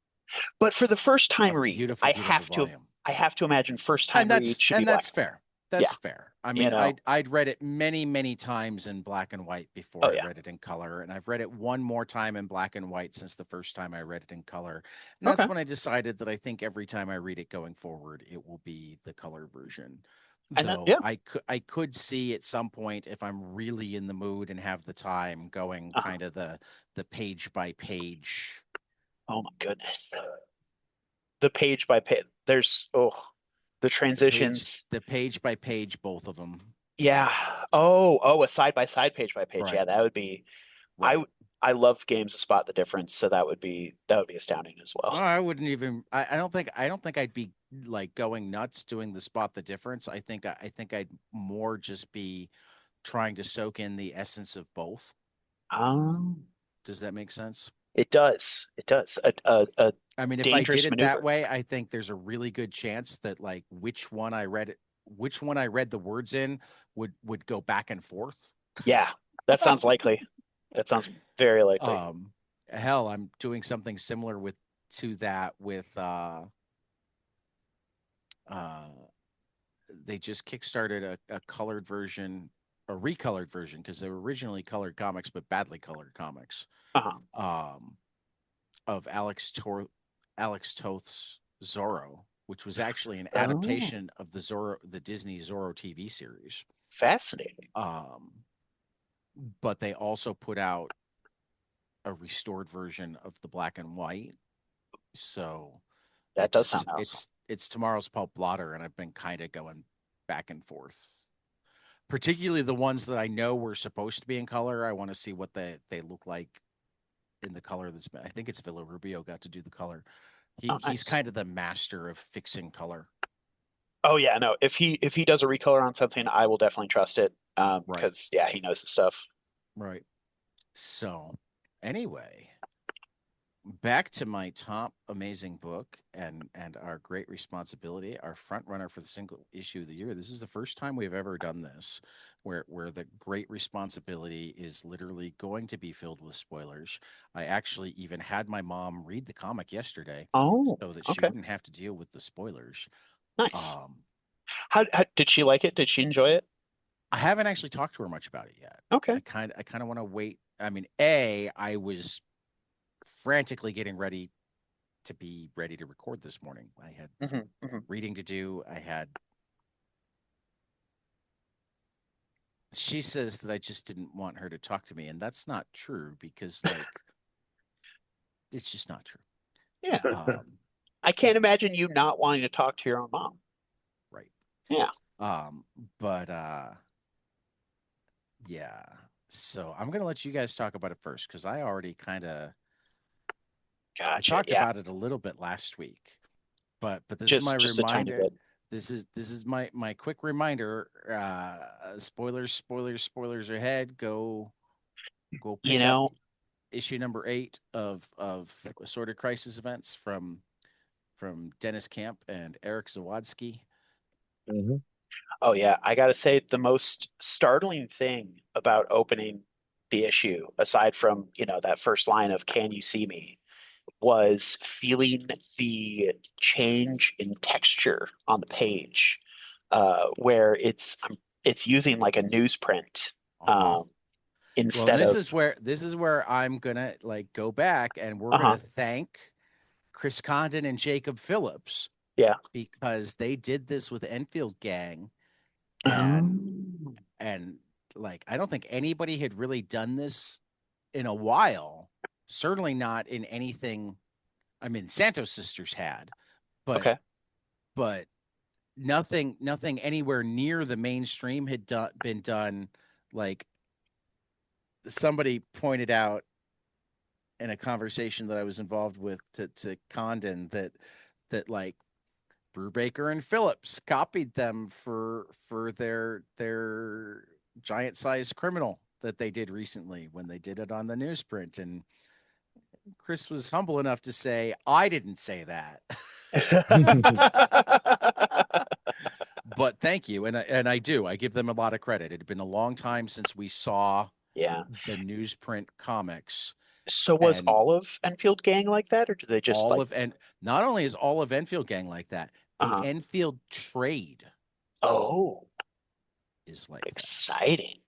but for the first a time read, beautiful, beautiful volume. I have to imagine first And time read that's should be and black that's and white. fair. That's Yeah, fair. I you mean, know. I'd read it many, many times in black and white before Oh I yeah. read it in color, and I've read it one more time in black and white since the first time I read it in color. And that's Okay. when I decided that I think every time I read it going forward, it will be the color version. And that, Though yeah. I could see at some point if I'm really in the mood and have the time going Uh-huh. kind of the page by page. Oh my goodness. The page by page. There's the The page transitions. the page by page, both of them. Yeah. Oh, a side by side, page by page. Yeah, Right. that would be. I Right. I love games to spot the difference, so that would be astounding as well. Oh, I wouldn't even. I don't think I'd be like going nuts doing the spot the difference. I think I'd more just be trying to soak in the essence of both. Um, Does that make sense? it does. It does. A I mean, if I did dangerous it that maneuver. way, I think there's a really good chance that like which one I read the words in would go back and forth. Yeah, that sounds likely. That sounds very likely. Um, hell, I'm doing something similar with to that with uh they just kickstarted a colored version, a recolored version, because they were originally colored comics, but badly colored comics, Uh-huh. um, of Alex Toth's Zorro, which was actually an Oh, adaptation of the Disney Zorro TV series. fascinating. Um, but they also put out a restored version of the black and white. So That does sound awesome. it's tomorrow's pulp blotter, and I've been kind of going back and forth, particularly the ones that I know were supposed to be in color. I want to see what they look like in the color that's been. I think it's Villarubio got to do the color. Oh, He's nice. kind of the master of fixing color. Oh yeah, no. If he does a recolor on something, I will definitely trust it. Right. Because yeah, he knows the stuff. Right. So, anyway, back to my top amazing book and our great responsibility, our front runner for the single issue of the year. This is the first time we've ever done this, where the great responsibility is literally going to be filled with spoilers. I actually even had my mom read the comic yesterday Oh, so that she okay. wouldn't have to deal with the spoilers. Nice. Um, How did she like it? Did she enjoy it? I haven't actually talked to her much about it yet. Okay. I kind of want to wait. I mean, I was frantically getting ready to be ready to record this morning. I had Hmm. reading to do. I had. She says that I just didn't want her to talk to me, and that's not true because, like, it's just not true. Yeah. Um, I can't imagine you not wanting to talk to your own mom. right. Yeah. Um, but yeah. So I'm gonna let you guys talk about it first because I already kind of I Gotcha. talked Yeah. about it a little bit last week, but this is my Just a tiny reminder. bit. This is my quick reminder. Spoilers ahead. Go You pick up know, issue number 8 of Assorted Crisis Events from Dennis Camp and Eric Zawadski. Mhm. oh yeah, I gotta say the most startling thing about opening the issue, aside from, that first line of "Can you see me?" was feeling the change in texture on the page, where it's using like a newsprint, Uh-huh. Well, and instead of this is where I'm gonna like go back and we're uh-huh. gonna thank Chris Condon and Jacob Phillips Yeah. because they did this with Enfield Gang and Um, and like I don't think anybody had really done this in a while. Certainly not in anything. I mean, Santos Sisters had, but okay. but nothing anywhere near the mainstream had been done. Like somebody pointed out in a conversation that I was involved with to Condon that like Brubaker and Phillips copied them for their giant sized criminal that they did recently when they did it on the newsprint. And Chris was humble enough to say, I didn't say that. But thank you, and I do. I give them a lot of credit. It had been a long time since we saw Yeah. the newsprint comics, So was and all of Enfield Gang like that, or do they just all like, of and not only is all of Enfield Gang like that, the uh-huh. Enfield trade Oh, is like that. exciting.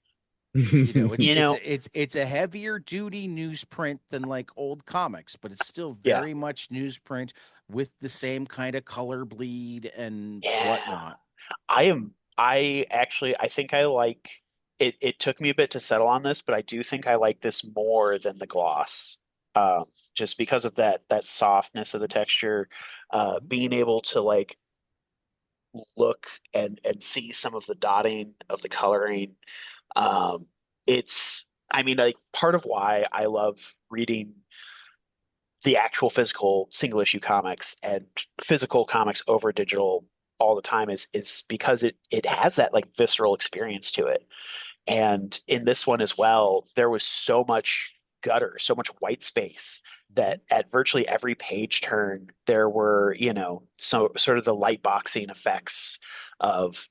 You know, it's You it's know, a, it's it's a heavier duty newsprint than like old comics, but it's still yeah, very much newsprint with the same kind of color bleed and yeah. whatnot. I think I like it. It took me a bit to settle on this, but I do think I like this more than the gloss. Just because of that softness of the texture, Mhm. being able to like look and see some of the dotting of the coloring. Um, it's, I mean, like part of why I love reading the actual physical single issue comics and physical comics over digital all the time is because it has that like visceral experience to it. And in this one as well, there was so much gutter, so much white space Mhm. that at virtually every page turn there were, so sort of the light boxing effects of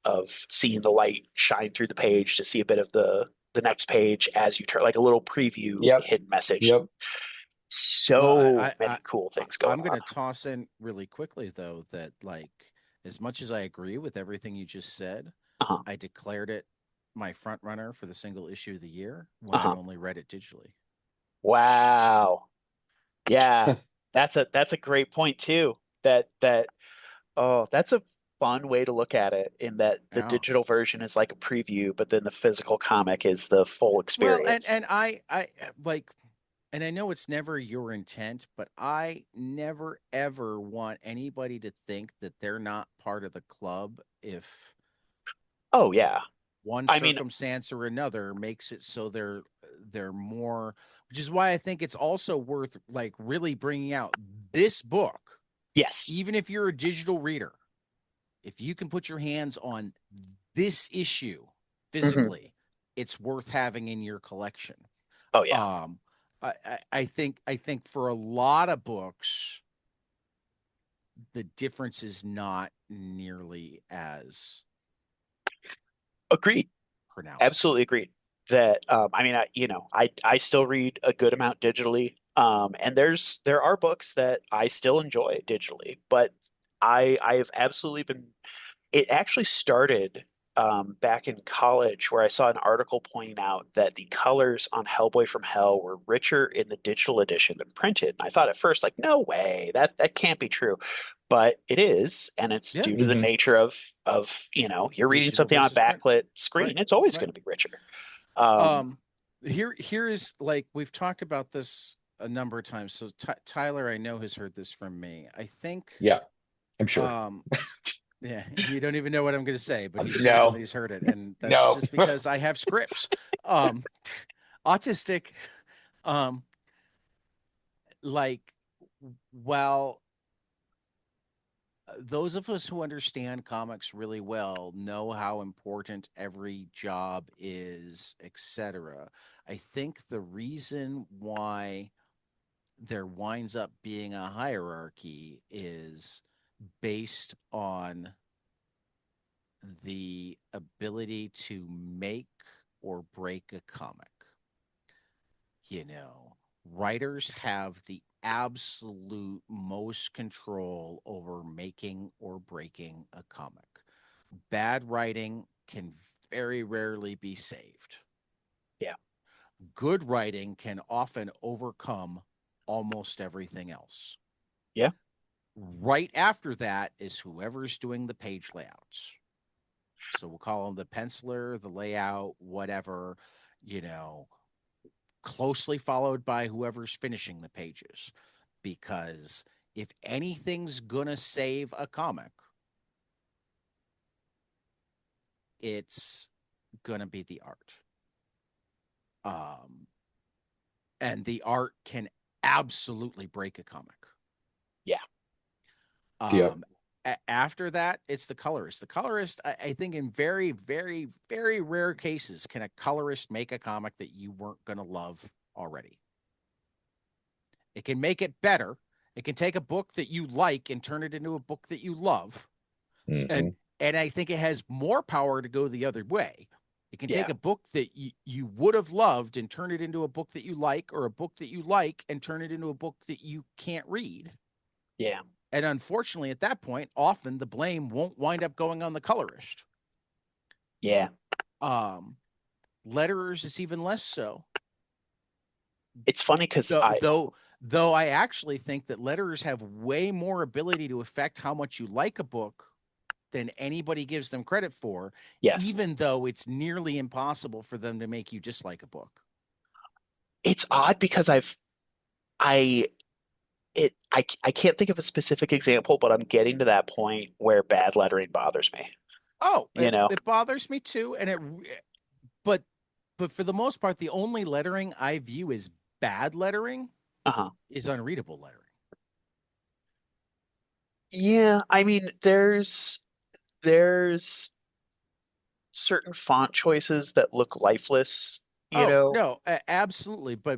seeing the light shine through the page to see a bit of the next page as you turn, like a little preview Yep. hidden message. Yep. Well, So many cool things going I'm going on. to toss in really quickly though that like as much as I agree with everything you just said, Uh-huh. I declared it my front runner for the single issue of the year when I Uh-huh. only read it digitally. Wow. Yeah. That's a great point too. That oh, that's a fun way to look at it in that the Yeah. digital version is like a preview, but then the physical comic is the full Well, and experience. and I like and I know it's never your intent, but I never ever want anybody to think that they're not part of the club if Oh yeah. one I mean, circumstance or another makes it so they're more, which is why I think it's also worth like really bringing out this book, yes. even if you're a digital reader, if you can put your hands on this issue Hmm. physically, it's worth having in your collection. Oh yeah. um I think for a lot of books the difference is not nearly as Agreed. pronounced. Absolutely agreed. That I mean, I still read a good amount digitally. And there are books that I still enjoy digitally, but I have absolutely been. It actually started back in college where I saw an article pointing out that the colors on Hellboy from Hell were richer in the digital edition than printed. And I thought at first, like, no way, that can't be true. But it is, and it's Yeah, due to the Hmm. nature of you're reading digital something on a versus print. backlit Right, screen. It's always right. going to be richer. Um, Here is like we've talked about this a number of times. So Tyler, I know has heard this from me. I think Yeah, I'm sure. um yeah, you don't even know what I'm going to say, but he certainly No, has heard it, and that's no. just because I have scripts. Um autistic um like well those of us who understand comics really well know how important every job is, etc. I think the reason why there winds up being a hierarchy is based on the ability to make or break a comic. You know, writers have the absolute most control over making or breaking a comic. Bad writing can very rarely be saved. yeah, Good writing can often overcome almost everything else. yeah, Right after that is whoever's doing the page layouts. So we'll call them the penciler, the layout, whatever, you know, closely followed by whoever's finishing the pages. Because if anything's going to save a comic, it's going to be the art. Um, and the art can absolutely break a comic. yeah, Yep. Um, After that, it's the colorist. The colorist, I think, in very, very, very rare cases, can a colorist make a comic that you weren't going to love already. It can make it better, It can take a book that you like and turn it into a book that you love. Mhm. And I think it has more power to go the other way. It can take Yeah. a book that you would have loved and turn it into a book that you like, or a book that you like and turn it into a book that you can't read. Yeah. And unfortunately, at that point, often the blame won't wind up going on the colorist. Yeah. Letterers is even less so. It's funny because Though I actually think that letterers have way more ability to affect how much you like a book than anybody gives them credit for, yes, even though it's nearly impossible for them to make you dislike a book. it's odd because I I can't think of a specific example, but I'm getting to that point where bad lettering bothers me. Oh, You know? it bothers me too, but for the most part, the only lettering I view as bad lettering Uh-huh. is unreadable lettering. Yeah, I mean, there's certain font choices that look lifeless, you Oh know? no, absolutely. I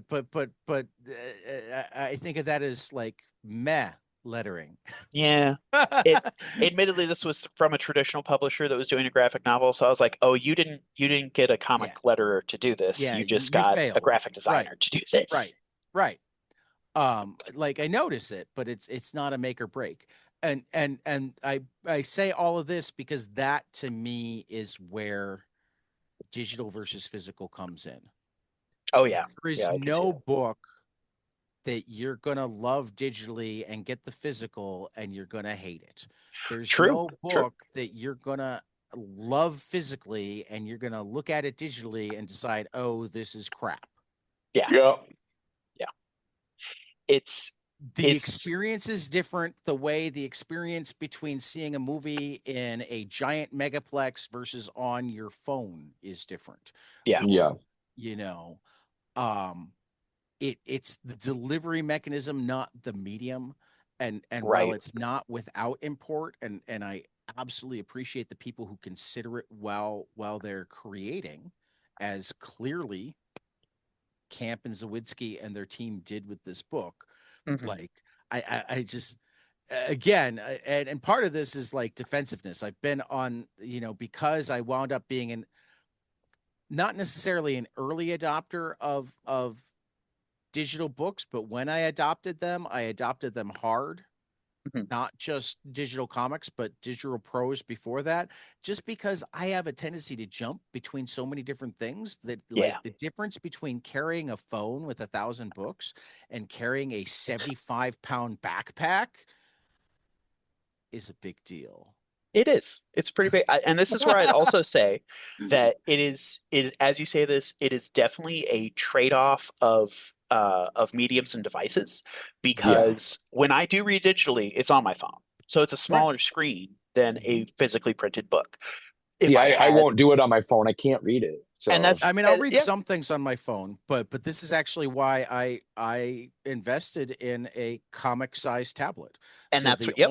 think of that as like meh lettering. Yeah. It admittedly this was from a traditional publisher that was doing a graphic novel, so I was like, "Oh, you didn't get a comic Yeah, letterer to do this. yeah, You just you got a failed. graphic Right, designer to do this." right, right. Like I notice it, but it's not a make or break. And I say all of this because that to me is where digital versus physical comes in. Oh yeah. There is Yeah, I can see no that. book that you're going to love digitally and get the physical and you're going to hate it. There's True. no True. book that you're going to love physically and you're going to look at it digitally and decide, "Oh, this is crap." Yeah. Yeah. Yeah. It's The it's experience is different. The way the experience between seeing a movie in a giant megaplex versus on your phone is different. yeah. Yeah. You know, um, it's the delivery mechanism, not the medium. And while Right. it's not without import, and I absolutely appreciate the people who consider it while they're creating, as clearly Camp and Zawitsky and their team did with this book. Mhm. Like I just again, and part of this is like defensiveness. I've been on, because I wound up being not necessarily an early adopter of digital books, but when I adopted them hard. Mhm. Not just digital comics, but digital prose before that, just because I have a tendency to jump between so many different things that, like, Yeah. the difference between carrying a phone with 1,000 books and carrying a 75-pound backpack is a big deal. It is. It's pretty big. And this is where I'd also say that it is, as you say this, it is definitely a trade-off of mediums and devices Yeah. because when I do read digitally, it's on my phone. So it's a Right. smaller screen than Mhm. a phically printed book. If Yeah, I I had, won't do it on my phone. I can't read it. and So that's I mean, I'll read yeah, some things on my phone, but this is actually why I invested in a comic-sized tablet. and So that's what, yep,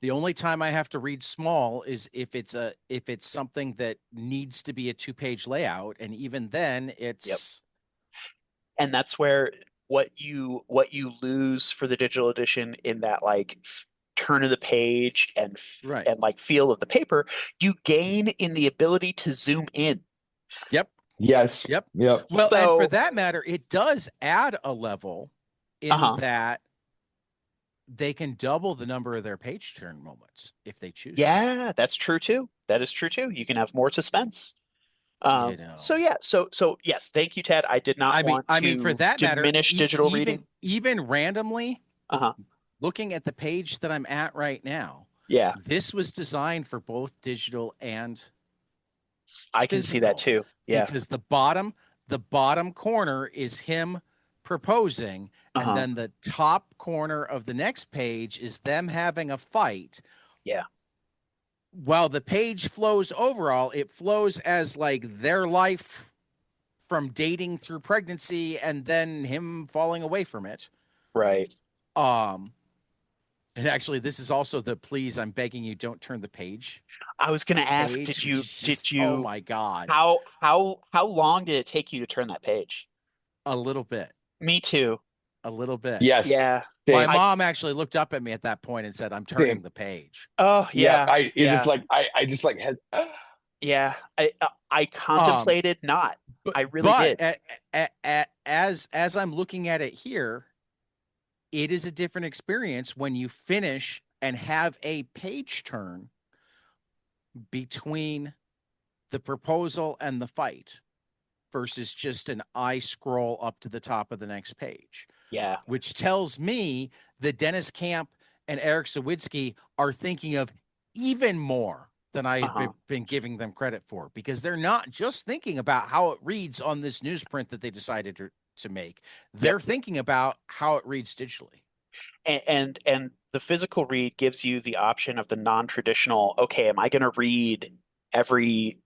the only time I have to read small is if it's something that needs to be a 2-page layout, and even then yep. it's And that's where what you lose for the digital edition in that like turn of the page right. and like feel of the paper, you gain in the ability to zoom in. Yep. yes. Yep. Yep. Well, and for So, that matter, it does add a level in uh-huh. that they can double the number of their page turn moments if they choose to. Yeah, that's true too. That is true too. You can have more suspense. You So know. yeah, so yes, thank you, Ted. I did not want I mean, for to that matter, diminish digital reading. even randomly, Uh-huh. looking at the page that I'm at right now, Yeah, this was designed for both digital and I can see that physical too. Yeah. because the bottom corner is him proposing, and Uh-huh. then the top corner of the next page is them having a fight. Yeah. While the page flows overall, it flows as like their life from dating through pregnancy and then him falling away from it. Right. Um, and actually, this is also the please, I'm begging you, don't turn the page. I was gonna ask, Page, did which you is did just, oh you my God, how long did it take you to turn that page? a little bit, Me too. a little bit. Yes. Yeah. My Same. mom actually looked up at me at that point and said, "I'm turning the page." Oh Yeah, yeah, it yeah, just like I just like has yeah. I Um, contemplated not. but I really did. as I'm looking at it here, it is a different experience when you finish and have a page turn between the proposal and the fight versus just an eye scroll up to the top of the next page, Yeah. which tells me that Dennis Camp and Eric Sawicki are thinking of even more than I've Uh-huh. been giving them credit for, because they're not just thinking about how it reads on this newsprint that they decided to make. They're thinking about how it reads digitally. And the physical read gives you the option of the non-traditional, okay, am I going to read every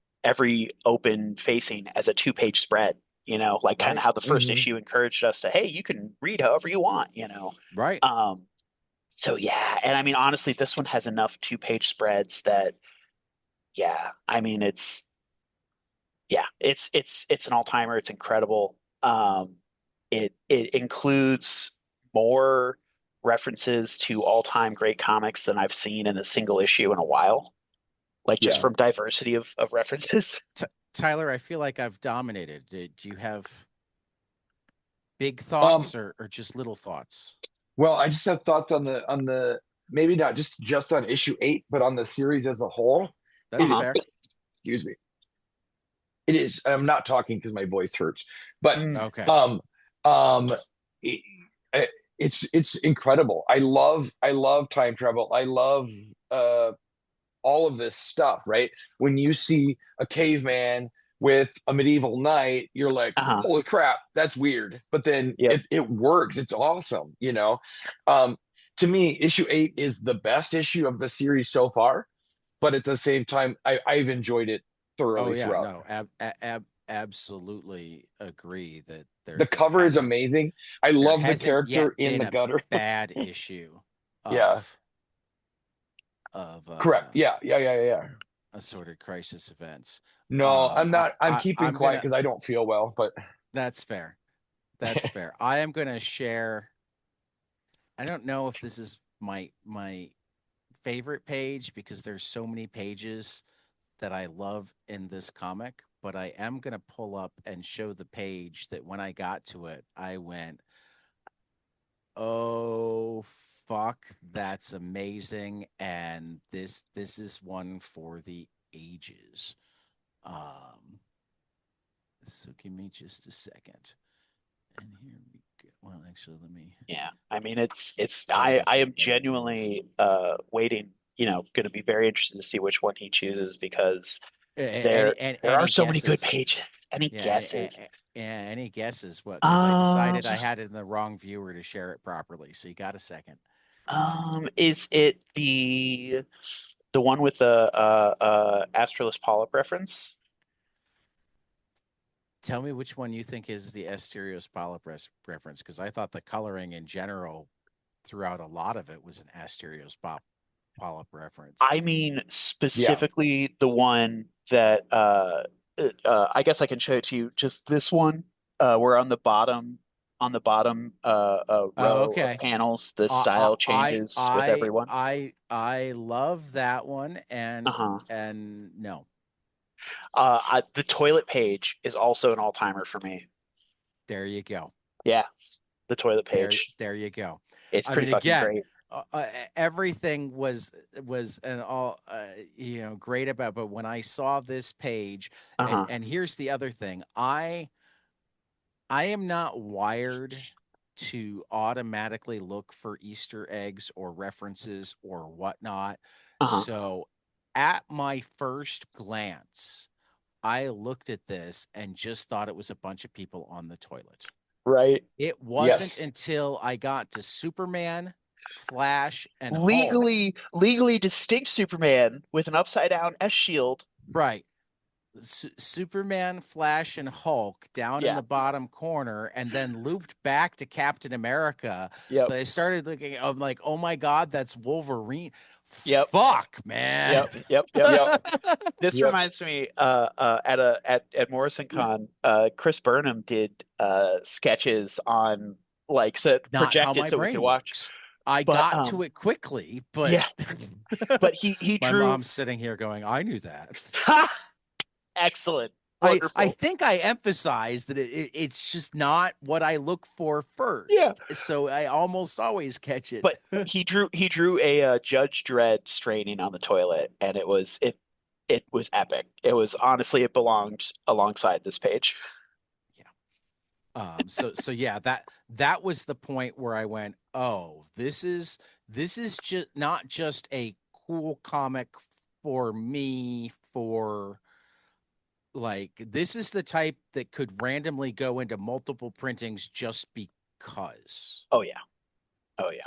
open facing as a two-page spread? Like kind Right. of how the first Mhm. issue encouraged us to, hey, you can read however you want. Right. So yeah, and I mean honestly, this one has enough two-page spreads that yeah, I mean it's an all-timer. It's incredible. It includes more references to all-time great comics than I've seen in a single issue in a while. Like just Yeah. from diversity of references. Tyler, I feel like I've dominated. Do you have big Um, thoughts or just little thoughts? well, I just have thoughts on the maybe not just on issue 8, but on the series as a whole. That's It, Uh-huh. fair. excuse me. It is. I'm not talking because my voice hurts, but Mm. Okay. um um it, it's incredible. I love time travel. I love uh all of this stuff, right? When you see a caveman with a medieval knight, you're like, Uh-huh. holy crap, that's weird. But then Yep. it works. It's awesome. Um, to me, issue 8 is the best issue of the series so far, but at the same time, I've enjoyed it Oh thoroughly yeah, throughout. no, absolutely agree that The there cover is amazing. I love the hasn't character yet in been the a gutter. bad issue Yeah, of correct. Yeah. assorted crisis events. No, I'm not. I'm keeping I'm quiet gonna. because I don't feel well, but That's fair. That's fair. I am gonna share. I don't know if this is my favorite page because there's so many pages that I love in this comic, but I am going to pull up and show the page that when I got to it, I went, "Oh fuck, that's amazing." And this is one for the ages. Um so give me just a second. And here we go. Well, actually, let me Yeah. I mean it's pull it up I in am overview. genuinely waiting, gonna be very interested to see which one he chooses because there there are Any so many good guesses? pages. Any Yeah, guesses? any guesses? What? Because I Um, decided I had it in the wrong viewer to share it properly. So you got a second. is it the one with the Astrolus polyp reference? Tell me which one you think is the Asterios polyp reference, because I thought the coloring in general throughout a lot of it was an Asterios polyp reference. I mean yeah. specifically the one that I guess I can show it to you. Just this one. We're on the bottom Oh, row of okay. panels. The style changes with everyone. I love that one, Uh-huh. and no, The toilet page is also an all-timer for me. there you go. Yeah, the toilet page. There you go. It's I pretty mean, fucking again, great. everything was an all great about. But when I saw this page, Uh-huh. and here's the other thing, I am not wired to automatically look for Easter eggs or references or whatnot. Uh-huh. So at my first glance, I looked at this and just thought it was a bunch of people on the toilet. Right. It wasn't Yes. until I got to Superman, Flash, and Hulk. Legally distinct Superman with an upside down S shield. Right. Superman, Flash, and Hulk down in Yeah. the bottom corner, and then looped back to Captain America. Yep. That I started looking, I'm like, oh my God, that's Wolverine. Yep. Fuck, man. Yep. Yep. This Yep. reminds me, at Morrison Con, Chris Burnham did sketches on like so Not how projected my so we brain could watch. works. I But got to it quickly, but yeah, but he my drew mom's sitting here going, I knew that. excellent, I wonderful. think I emphasized that it's just not what I look for Yeah. first. So I almost always catch it. But he drew a Judge Dredd straining on the toilet, and it was epic. It was honestly it belonged alongside this page. So yeah, that was the point where I went, oh, this is just not just a cool comic for me, for like, this is the type that could randomly go into multiple printings just because. Oh yeah, oh yeah.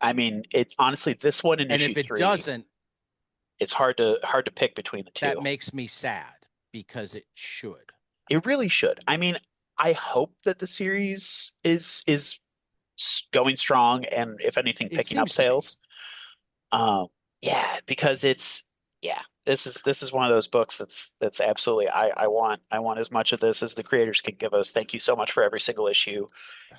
I mean, it's honestly this one in And issue if it 3. doesn't, It's hard to pick between the that two. makes me sad because it should. It really should. I mean, I hope that the series is going strong and if anything It picking up seems to be. sales. Yeah, because it's yeah, this is one of those books that's absolutely I want as much of this as the creators can give us. Thank you so much for every single issue.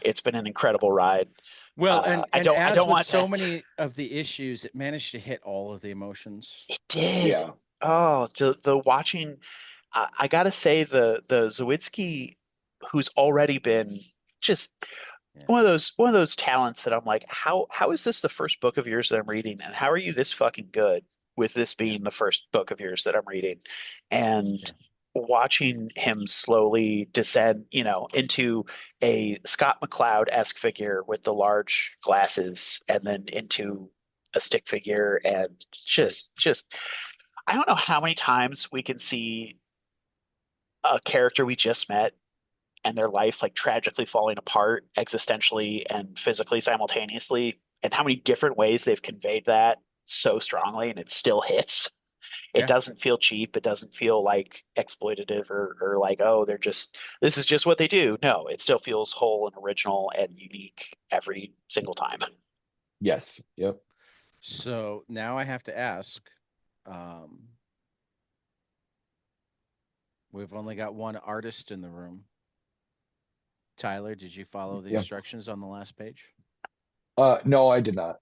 It's been an incredible ride. Well, I as don't with want so many of the issues, it managed to hit all of the emotions. it did. Yeah. Oh, the watching I gotta say the Zawitsky who's already been just Yeah. one of those talents that I'm like, how is this the first book of yours that I'm reading, and how are you this fucking good with this being the first book of yours that I'm reading, and Yeah. watching him slowly descend, into a Scott McCloud-esque figure with the large glasses, and then into a stick figure, and just I don't know how many times we can see a character we just met and their life like tragically falling apart existentially and physically simultaneously, and how many different ways they've conveyed that so strongly, and it still hits. It Yeah. doesn't feel cheap. It doesn't feel like exploitative or like, oh, this is just what they do. No, it still feels whole and original and unique every single time. Yes. Yep. So now I have to ask, um, we've only got one artist in the room. Tyler, did you follow the Yeah. instructions on the last page? No, I did not.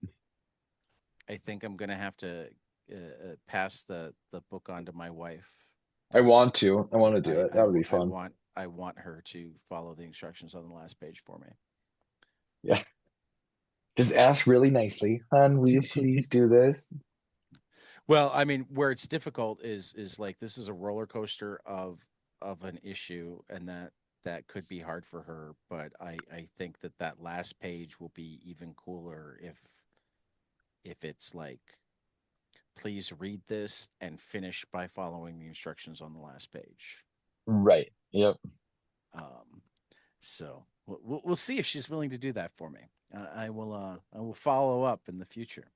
I think I'm gonna have to pass the book on to my wife. I want to. I want to do it. That would be I fun. want her to follow the instructions on the last page for me. Yeah. Just ask really nicely, hon, will you please do this? Well, I mean, where it's difficult is like, this is a roller coaster of an issue, and that could be hard for her. But I think that last page will be even cooler if it's like, please read this and finish by following the instructions on the last page. Right. Yep. So we'll see if she's willing to do that for me. I will follow up in the future.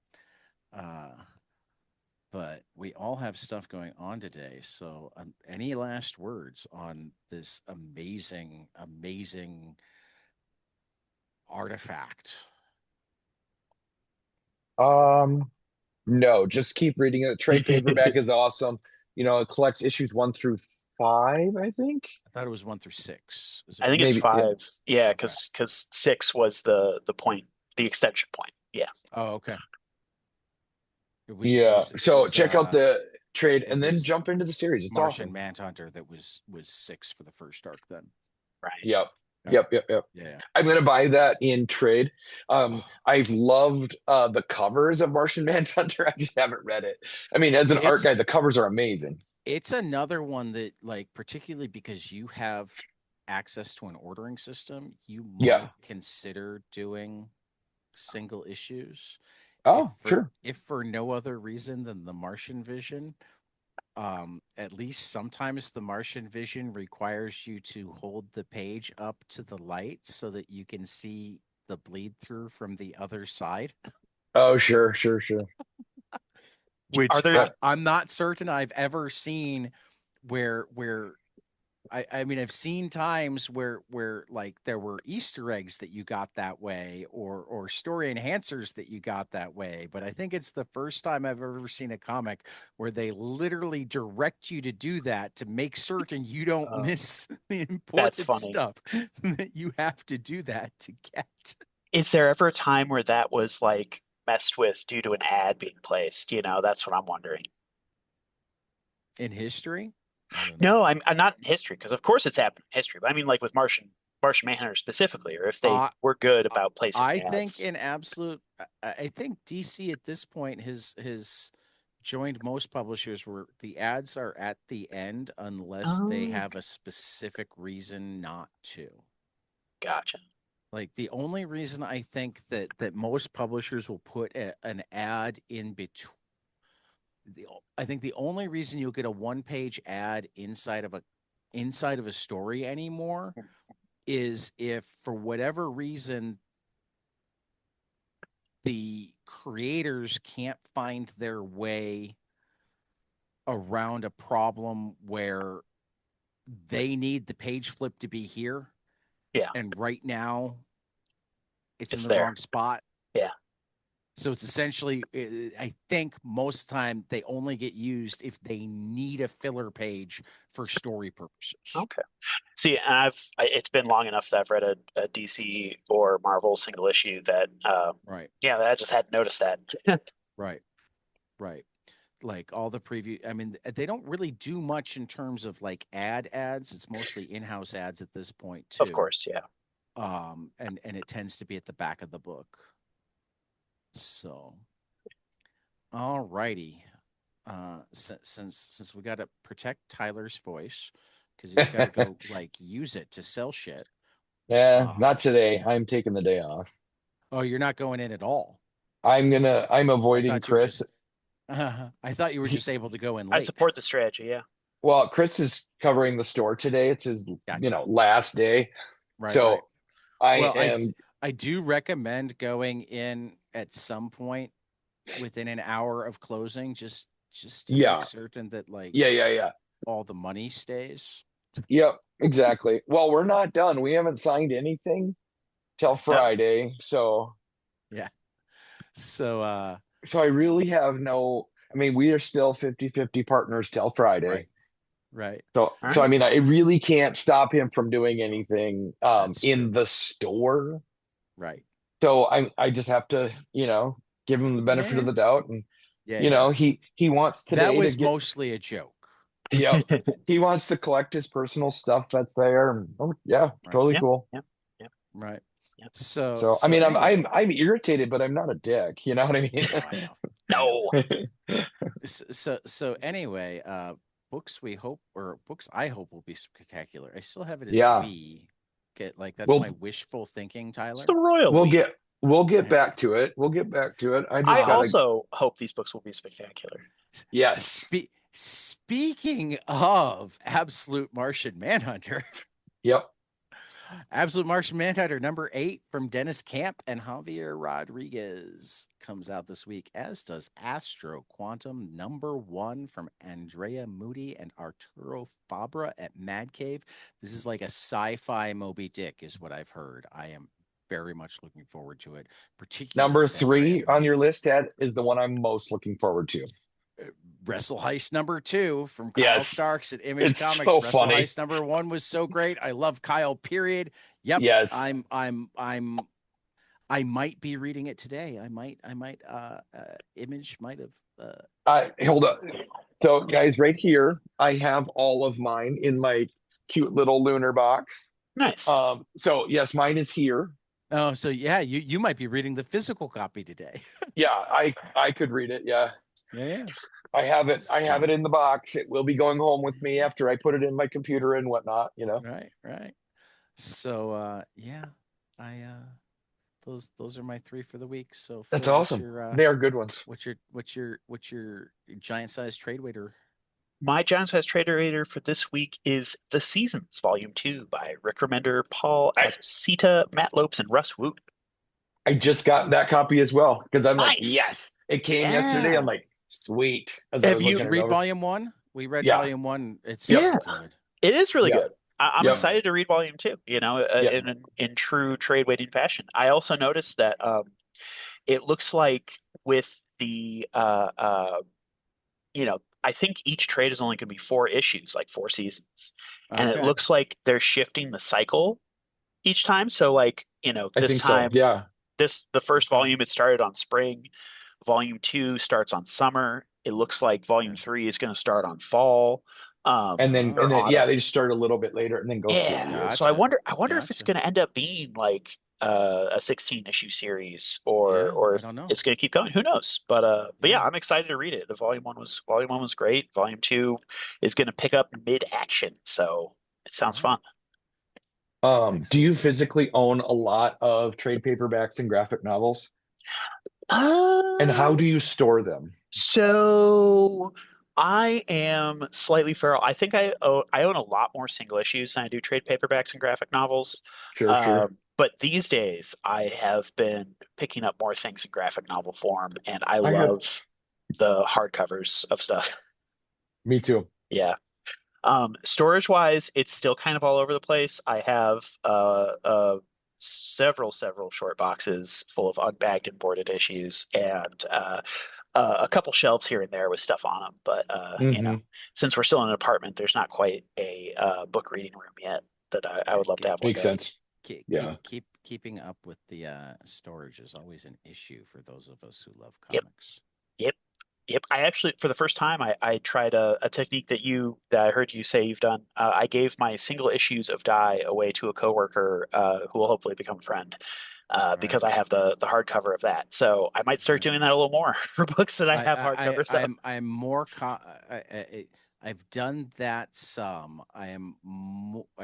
But we all have stuff going on today. So any last words on this amazing artifact? No, just keep reading it. Trade paperback is awesome. It collects issues 1 through 5, I think. I thought it was 1 through 6. I think it's Maybe, yeah. 5. Yeah, Okay. because 6 was the point, the extension point. Yeah. Oh, okay. Yeah. So check out the trade it and then was jump into the series. It's Martian awesome. Manhunter that was 6 for the first arc then. Right. Yep. Okay. Yep. Yeah. I'm gonna buy that in trade. I've loved the covers of Martian Manhunter. I just haven't read it. I mean, as an art guy, the covers are amazing. It's another one that, like, particularly because you have access to an ordering system, you might consider doing single issues. Oh, sure. If for no other reason than the Martian vision, at least sometimes the Martian vision requires you to hold the page up to the light so that you can see the bleed through from the other side. Oh, sure. Which I'm not certain I've ever seen where I mean, I've seen times where like there were Easter eggs that you got that way, or story enhancers that you got that way. But I think it's the first time I've ever seen a comic where they literally direct you to do that to make certain you don't Uh, miss the that's important funny. stuff that you have to do that to get. Is there ever a time where that was like messed with due to an ad being placed? That's what I'm wondering. In history? I don't know. No, I'm not in history because of course it's happened in history, but I mean like with Martian Manhunter specifically, or if they Uh, were good about placing I the think ads. in absolute, I think DC at this point has joined most publishers where the ads are at the end unless they Oh, have a specific reason not to. gotcha. Like the only reason I think that most publishers will put an ad in between. I think the only reason you'll get a one-page ad inside of a story anymore is if for whatever reason the creators can't find their way around a problem where they need the page flip to be here Yeah, and right now it's in it's the there. wrong spot. Yeah. So it's essentially, I think most of the time they only get used if they need a filler page for story purposes. Okay. See, and it's been long enough that I've read a DC or Marvel single issue that Right, yeah, I just hadn't noticed that. right, right. Like all the preview, I mean, they don't really do much in terms of like ads. It's mostly in-house ads at this point Of too. course, yeah. And it tends to be at the back of the book. So, all righty. Since we got to protect Tyler's voice because he's got to go like use it to sell shit. Yeah, not Um, today. I'm taking the day off. oh, you're not going in at all. I'm I avoiding thought you were Chris. just. I thought you were He, just able to go in I late. support the strategy, yeah. well, Chris is covering the store today. It's his, Gotcha. last day. Right, right. So I Well, am, I do recommend going in at some point within an hour of closing, just to make yeah, certain that like yeah. all the money stays. Yep, exactly. Well, we're not done. We haven't signed anything till No. Friday. Yeah. So So I really have no, I mean, we are still 50-50 partners till Friday. right, right. All So I right. mean, I really can't stop him from doing anything That's in true. the store. Right. So I just have to, give him the Yeah, benefit of yeah. the doubt. And, Yeah, yeah. he wants That today to was get, mostly a joke. yep, he wants to collect his personal stuff that's there. And, oh yeah, Right. totally Yep, cool. yep, yep, Right. yep. So So I so mean, anyway, I'm irritated, but I'm not a dick. You know what I mean? no, I know. I know. No. So anyway, books we hope or books I hope will be spectacular. I still have it as Yeah, we get like that's my we'll wishful thinking, It's the Tyler. royal we'll we. get we'll get Yeah. back to it. We'll get back to it. I I just Um gotta, also hope these books will be spectacular. yes, speaking of Absolute Martian Manhunter, yep. Absolute Martian Manhunter number 8 from Dennis Camp and Javier Rodriguez comes out this week, as does Astro Quantum number 1 from Andrea Moody and Arturo Fabra at Mad Cave. This is like a sci-fi Moby Dick, is what I've heard. I am very much looking forward to it, particularly Number with Andrea 3 on your Moody. list, Ted, is the one I'm most looking forward to. Wrestle Heist number 2 from Kyle Yes, Starks at Image it's Comics. so Wrestle funny. Heist number 1 was so great. I love Kyle, period. Yep. Yes. I might be reading it today. Image might have I hold up. So guys, right here, I have all of mine in my cute little lunar box. Nice. So yes, mine is here. oh, so yeah, you might be reading the physical copy today. Yeah, I could read it. Yeah. Yeah. I have it. I have So it in the box. It will be going home with me after I put it in my computer and whatnot, right, right. So yeah, I those are my 3 for the week. So That's Phil, awesome. They are good ones. what's your giant sized trade waiter? My Giant Size Trader Raider for this week is The Seasons, Volume 2 by Rick Remender, Paul Azaceta, Matt Lopes, and Russ Woot. I just got that copy as well because I'm like, Nice. yes, it came yesterday. Yeah. I'm like, sweet. As I Have was you Did looking you it read over. Volume 1? We read Yeah. Volume 1. It's Yep. so Yeah. good. It is really Yeah. good. I'm Yep. excited to read volume 2, Yeah. in true trade waiting fashion. I also noticed that it looks like with the I think each trade is only going to be 4 issues, like 4 seasons. And it Okay. looks like they're shifting the cycle each time. So like, I this think so. time, Yeah. the first Okay. volume, it started on spring. Volume 2 starts on summer. It looks like volume Okay. 3 is going to start on fall, And then or yeah, autumn. they just start a little bit later and then go through the Yeah. years. So I Gotcha. wonder if it's Gotcha. going to end up being like a 16 issue series, Yeah, or I if don't know. it's going to keep going. Who knows? But yeah, Yeah. I'm excited to read it. The volume 1 was great. Volume 2 is going to pick up mid action, so it All sounds right. fun. Do you Excellent. Excellent. physically own a lot of trade paperbacks and graphic novels? And Uh, how do you store them? so I am slightly feral. I think I own a lot more single issues than I do trade paperbacks and graphic novels. Sure, sure. But these days I have been picking up more things in graphic novel form, and I I have, love the hardcovers of stuff. me too. Yeah. Storage wise, it's still kind of all over the place. I have several short boxes full of unbagged and boarded issues, and a couple shelves here and there with stuff on them. But Hmm. since we're still in an apartment, there's not quite a book reading room yet that I Yeah, would love to have one Makes day. sense. Yeah. keeping up with the storage is always an issue for those of us who love Yep, comics. yep, yep. I actually, for the first time, I tried a technique that I heard you say you've done. I gave my single issues of Die away to a coworker who will hopefully become a friend. All right. Because I have the hardcover of that, so I might start Okay. doing that a little more for books that I have I hardcovers of. I'm more I've done that some. I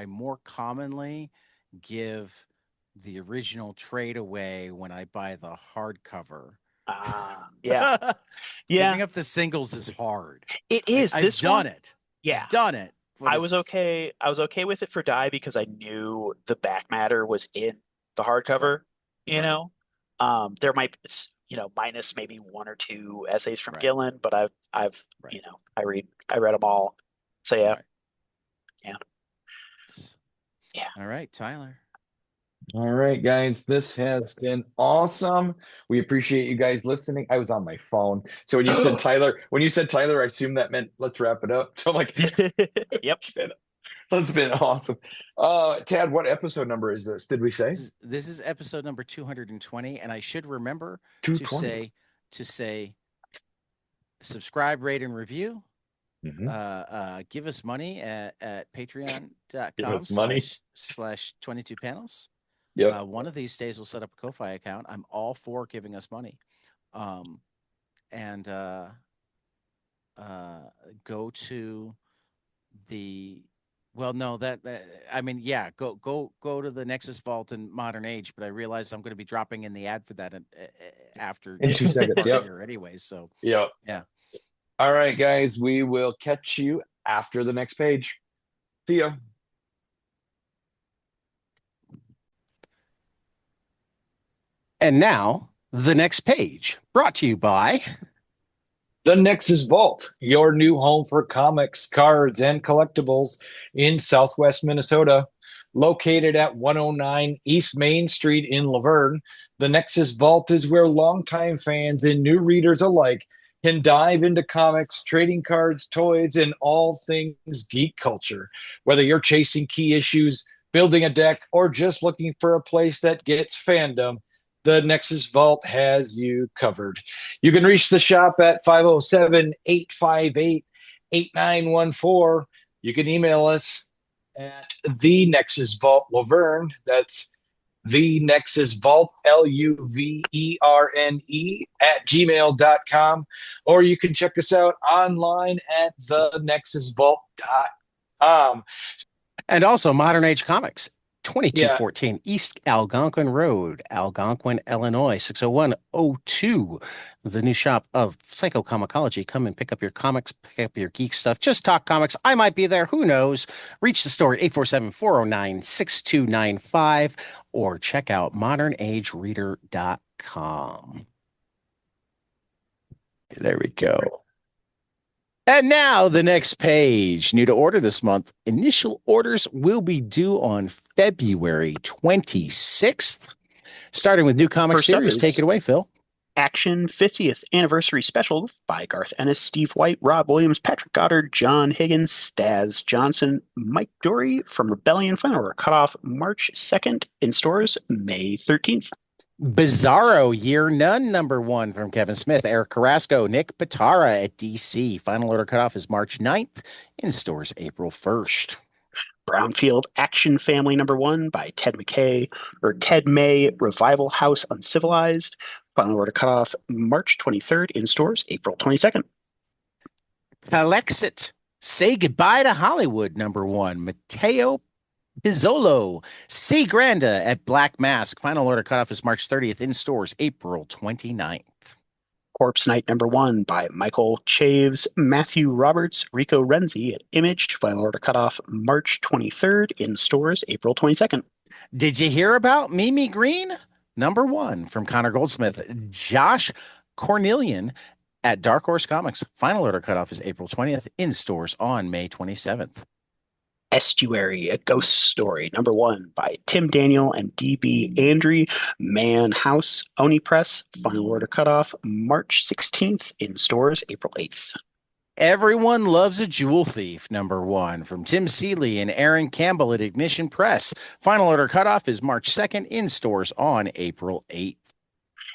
more commonly give the original trade away when I buy the hardcover. Yeah, yeah. Giving up the singles is hard. It is I've this one. done it. Yeah, I've done it, but I was it's okay. I was okay with it for Die because I knew the back matter was in the right, hardcover. You right, know, there might be, minus maybe 1 or 2 essays from right, Gillen, but I've right, I read them all. So yeah, right. yeah, S- yeah. All right, Tyler. All right, guys, this has been awesome. We appreciate you guys listening. I was on my phone. So when you said Tyler, I assumed that meant let's wrap it up. So I'm like, Yep. that's been awesome. Tad, what episode number is this? Did we say? This is episode number 220, and I should remember to 220. say subscribe, rate, and review. Mm-hmm. Give us money at Give patreon.com us money. slash 22 panels. Yep. One of these days we'll set up a Ko-Fi account. I'm all for giving us money. And go to the well, no, that I mean, yeah, go to the Nexus Vault in Modern Age, but I realize I'm going to be dropping in the ad for that after In 2 seconds. part Yep. here anyway. So Yep. yeah. All right, guys, we will catch you after the next page. See ya. And now the next page, brought to you by The Nexus Vault, your new home for comics, cards, and collectibles in Southwest Minnesota. Located at 109 East Main Street in Laverne, the Nexus Vault is where longtime fans and new readers alike can dive into comics, trading cards, toys, and all things geek culture. Whether you're chasing key issues, building a deck, or just looking for a place that gets fandom, the Nexus Vault has you covered. You can reach the shop at 507-858-8914. You can email us at the Nexus Vault Laverne. That's the Nexus Vault, LUVERNE at gmail.com. Or you can check us out online at thenexusvault.com. and also Modern Age Comics, Yeah, 2214 East Algonquin Road, Algonquin, Illinois, 60102. The new shop of Psycho Comicology. Come and pick up your comics, pick up your geek stuff. Just talk comics. I might be there. Who knows? Reach the store at 847-409-6295 or check out modernagereader.com. There we go. And now the next page. New to order this month. Initial orders will be due on February 26th. Starting with new comic First up series. is Take it away, Phil. Action 50th Anniversary Special by Garth Ennis, Steve White, Rob Williams, Patrick Goddard, John Higgins, Staz Johnson, Mike Dory from Rebellion. Final order cutoff March 2nd. In stores May 13th. Bizarro Year None #1 from Kevin Smith, Eric Carrasco, Nick Pitara at DC. Final order cutoff is March 9th. In stores April 1st. Brownfield Action Family #1 by Ted May, Revival House Uncivilized. Final order cutoff March 23rd. In stores April 22nd. Calexit, Say Goodbye to Hollywood #1, Matteo Pizzolo, C. Granda at Black Mask. Final order cutoff is March 30th. In stores April 29th. Corpse Night #1 by Michael Chaves, Matthew Roberts, Rico Renzi at Image. Final order cutoff March 23rd. In stores April 22nd. Did you hear about Mimi Green? #1 from Connor Goldsmith, Josh Cornelian at Dark Horse Comics. Final order cutoff is April 20th. In stores on May 27th. Estuary, A Ghost Story #1 by Tim Daniel and D.B. Andry, Man House, Oni Press. Final order cutoff March 16th. In stores April 8th. Everyone Loves a Jewel Thief #1 from Tim Seeley and Aaron Campbell at Ignition Press. Final order cutoff is March 2nd. In stores on April 8th.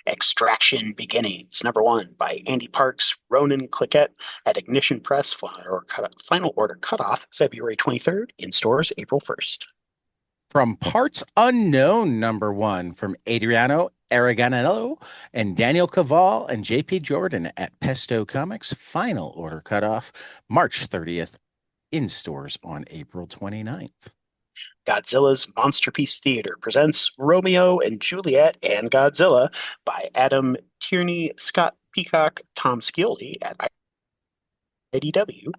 Extraction Beginnings #1 by Andy Parks, Ronan Cliquette at Ignition Press. Final order cutoff February 23rd. In stores April 1st. From Parts Unknown #1 from Adriano Aragonello and Daniel Caval and JP Jordan at Pesto Comics. Final order cutoff March 30th. In stores on April 29th. Godzilla's Monsterpiece Theater presents Romeo and Juliet and Godzilla by Adam Tierney, Scott Peacock, Tom Skildy at IDW.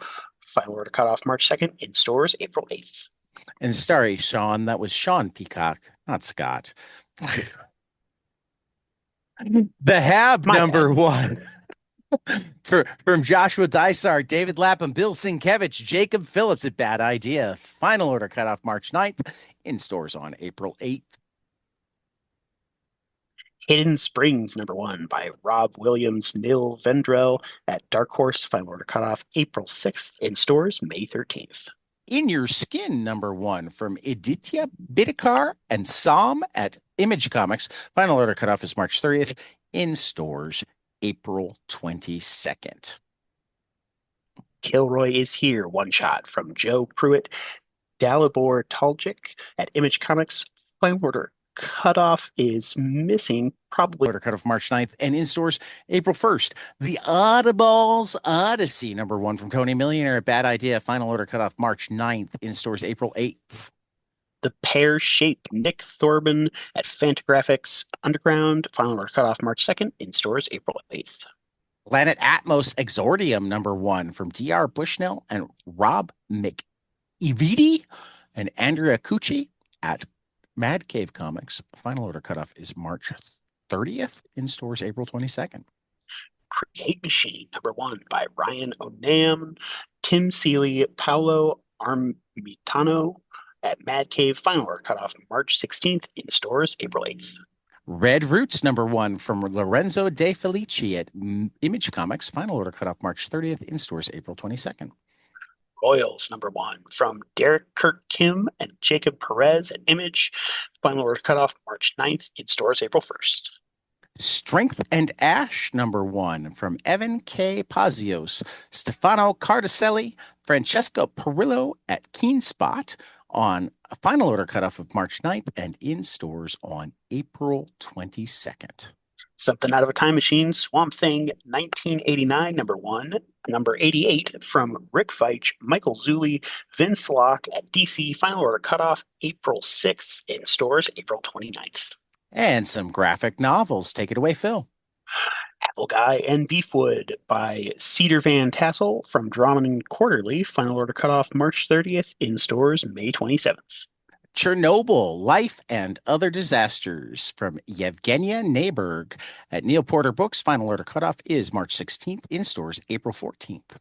Final order cutoff March 2nd. In stores April 8th. And sorry, Sean, that was Sean Peacock, not Scott. The Hab #1 from Joshua Dysart, David Lapham, Bill Sienkiewicz, Jacob Phillips at Bad Idea. Final order cutoff March 9th. In stores on April 8th. Hidden Springs #1 by Rob Williams, Nil Vendrell at Dark Horse. Final order cutoff April 6th. In stores May 13th. In Your Skin #1 from Aditya Bidikar and Sam at Image Comics. Final order cutoff is March 30th. In stores April 22nd. Kilroy Is Here one-shot from Joe Pruitt, Dalibor Taljic at Image Comics. Final order cutoff is missing, probably order cutoff March 9th, and in stores April 1st. The Oddballs Odyssey #1 from Tony Millionaire at Bad Idea. Final order cutoff March 9th. In stores April 8th. The Pear Shape, Nick Thorben at Fantagraphics Underground. Final order cutoff March 2nd. In stores April 8th. Planet Atmos Exordium #1 from DR Bushnell and Rob McEvedy and Andrea Cucci at Mad Cave Comics. Final order cutoff is March 30th. In stores April 22nd. Create Machine #1 by Ryan O'Nam, Tim Seeley, Paolo Armitano at Mad Cave. Final order cutoff March 16th. In stores April 8th. Red Roots #1 from Lorenzo De Felici at Image Comics. Final order cutoff March 30th. In stores April 22nd. Royals #1 from Derek Kirk Kim and Jacob Perez at Image. Final order cutoff March 9th. In stores April 1st. Strength and Ash #1 from Evan K. Pazios, Stefano Cardacelli, Francesco Perillo at Keen Spot on a final order cutoff of March 9th and in stores on April 22nd. Something Out of a Time Machine, Swamp Thing 1989 #1, number 88 from Rick Veitch, Michael Zulli, Vince Locke at DC. Final order cutoff April 6th. In stores April 29th. And some graphic novels. Take it away, Phil. Apple Guy and Beefwood by Cedar Van Tassel from Drummond Quarterly. Final order cutoff March 30th. In stores May 27th. Chernobyl, Life and Other Disasters from Yevgenia Neighborg at Neil Porter Books. Final order cutoff is March 16th. In stores April 14th.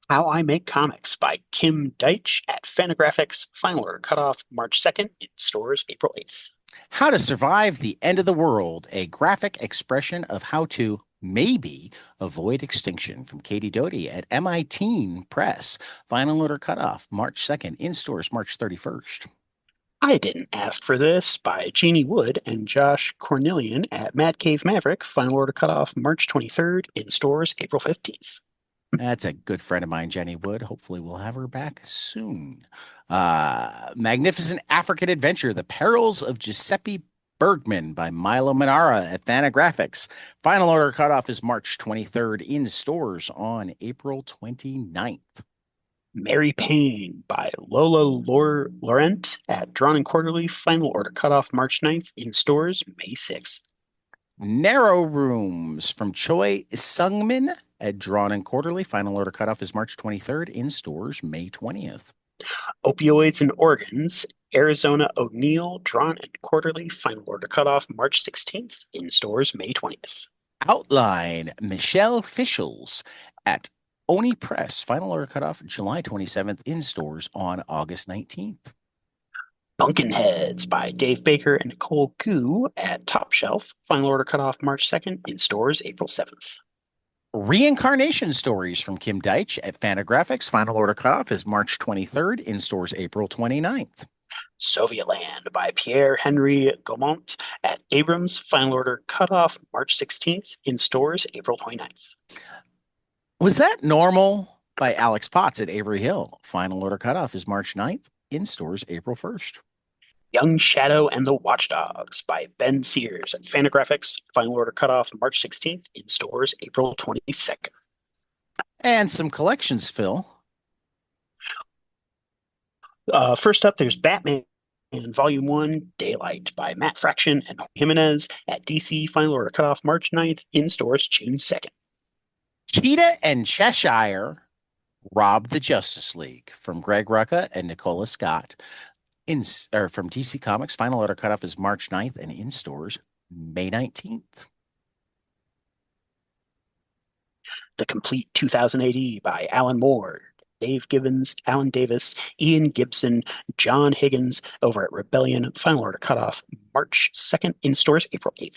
How I Make Comics by Kim Deitch at Fantagraphics. Final order cutoff March 2nd, in stores April 8th. How to Survive the End of the World, a graphic expression of how to maybe avoid extinction from Katie Doty at MIT Press. Final order cutoff March 2nd, in stores March 31st. I Didn't Ask for This by Jeannie Wood and Josh Cornelian at Mad Cave Maverick. Final order cutoff March 23rd, in stores April 15th. That's a good friend of mine, Jenny Wood. Hopefully, we'll have her back soon. Magnificent African Adventure: The Perils of Giuseppe Bergman by Milo Manara at Fantagraphics. Final order cutoff is March 23rd, in stores on April 29th. Mary Payne by Lola Laurent at Drawn and Quarterly. Final order cutoff March 9th, in stores May 6th. Narrow Rooms from Choi Sungmin at Drawn and Quarterly. Final order cutoff is March 23rd, in stores May 20th. Opioids and Organs, Arizona O'Neill, Drawn and Quarterly. Final order cutoff March 16th, in stores May 20th. Outline, Michelle Fischels at Oni Press. Final order cutoff July 27th, in stores on August 19th. Bunkenheads by Dave Baker and Nicole Gu at Top Shelf. Final order cutoff March 2nd, in stores April 7th. Reincarnation Stories from Kim Deitch at Fantagraphics. Final order cutoff is March 23rd, in stores April 29th. Sovietland by Pierre-Henry Gaumont at Abrams. Final order cutoff March 16th, in stores April 29th. Was That Normal by Alex Potts at Avery Hill. Final order cutoff is March 9th, in stores April 1st. Young Shadow and the Watchdogs by Ben Sears at Fantagraphics. Final order cutoff March 16th, in stores April 22nd. And some collections, Phil. First up, there's Batman and Volume 1, Daylight by Matt Fraction and Jimenez at DC. Final order cutoff March 9th, in stores June 2nd. Cheetah and Cheshire Rob the Justice League from Greg Rucka and Nicola Scott. From DC Comics. Final order cutoff is March 9th, and in stores May 19th. The Complete 2000 AD by Alan Moore, Dave Gibbons, Alan Davis, Ian Gibson, John Higgins over at Rebellion. Final order cutoff March 2nd, in stores April 8th.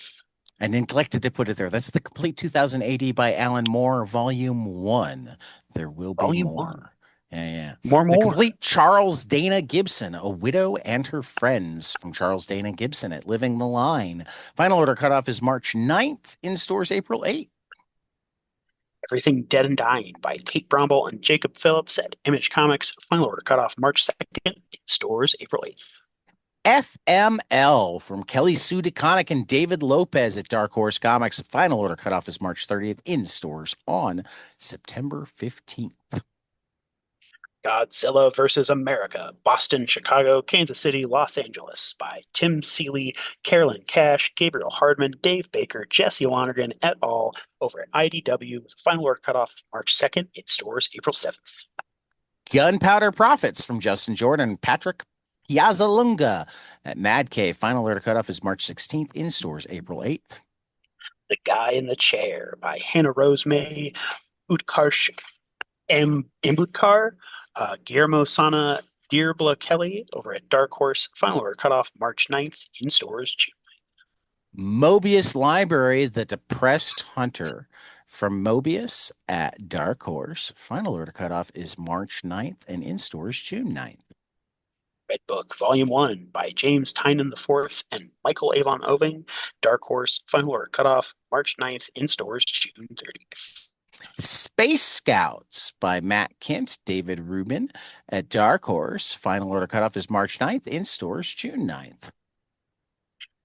I neglected to put it there. That's The Complete 2000 AD by Alan Moore, Volume 1. There will be Volume more. 1. Yeah. More. The Complete Charles Dana Gibson, A Widow and Her Friends from Charles Dana Gibson at Living the Line. Final order cutoff is March 9th, in stores April 8th. Everything Dead and Dying by Kate Bromble and Jacob Phillips at Image Comics. Final order cutoff March 2nd, in stores April 8th. FML from Kelly Sue DeConnick and David Lopez at Dark Horse Comics. Final order cutoff is March 30th, in stores on September 15th. Godzilla vs. America, Boston, Chicago, Kansas City, Los Angeles by Tim Seeley, Carolyn Cash, Gabriel Hardman, Dave Baker, Jesse Lonergan et al. Over at IDW. Final order cutoff March 2nd, in stores April 7th. Gunpowder Profits from Justin Jordan and Patrick Piazzalunga at Mad Cave. Final order cutoff is March 16th, in stores April 8th. The Guy in the Chair by Hannah Rose May, Utkarsh Ambudkar, Guillermo Sana, Deirbla Kelly over at Dark Horse. Final order cutoff March 9th, in stores June. Mobius Library, The Depressed Hunter from Mobius at Dark Horse. Final order cutoff is March 9th, and in stores June 9th. Red Book Volume 1 by James Tynan IV and Michael Avon Oving, Dark Horse. Final order cutoff March 9th, in stores June 30th. Space Scouts by Matt Kint, David Rubin at Dark Horse. Final order cutoff is March 9th, in stores June 9th.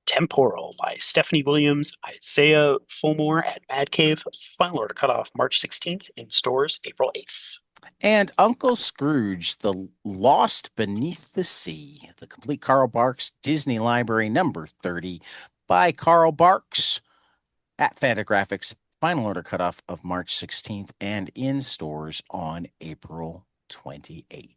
Temporal by Stephanie Williams, Isaiah Fulmore at Mad Cave. Final order cutoff March 16th, in stores April 8th. And Uncle Scrooge, The Lost Beneath the Sea, the complete Carl Barks Disney Library number 30 by Carl Barks at Fantagraphics. Final order cutoff of March 16th, and in stores on April 28th.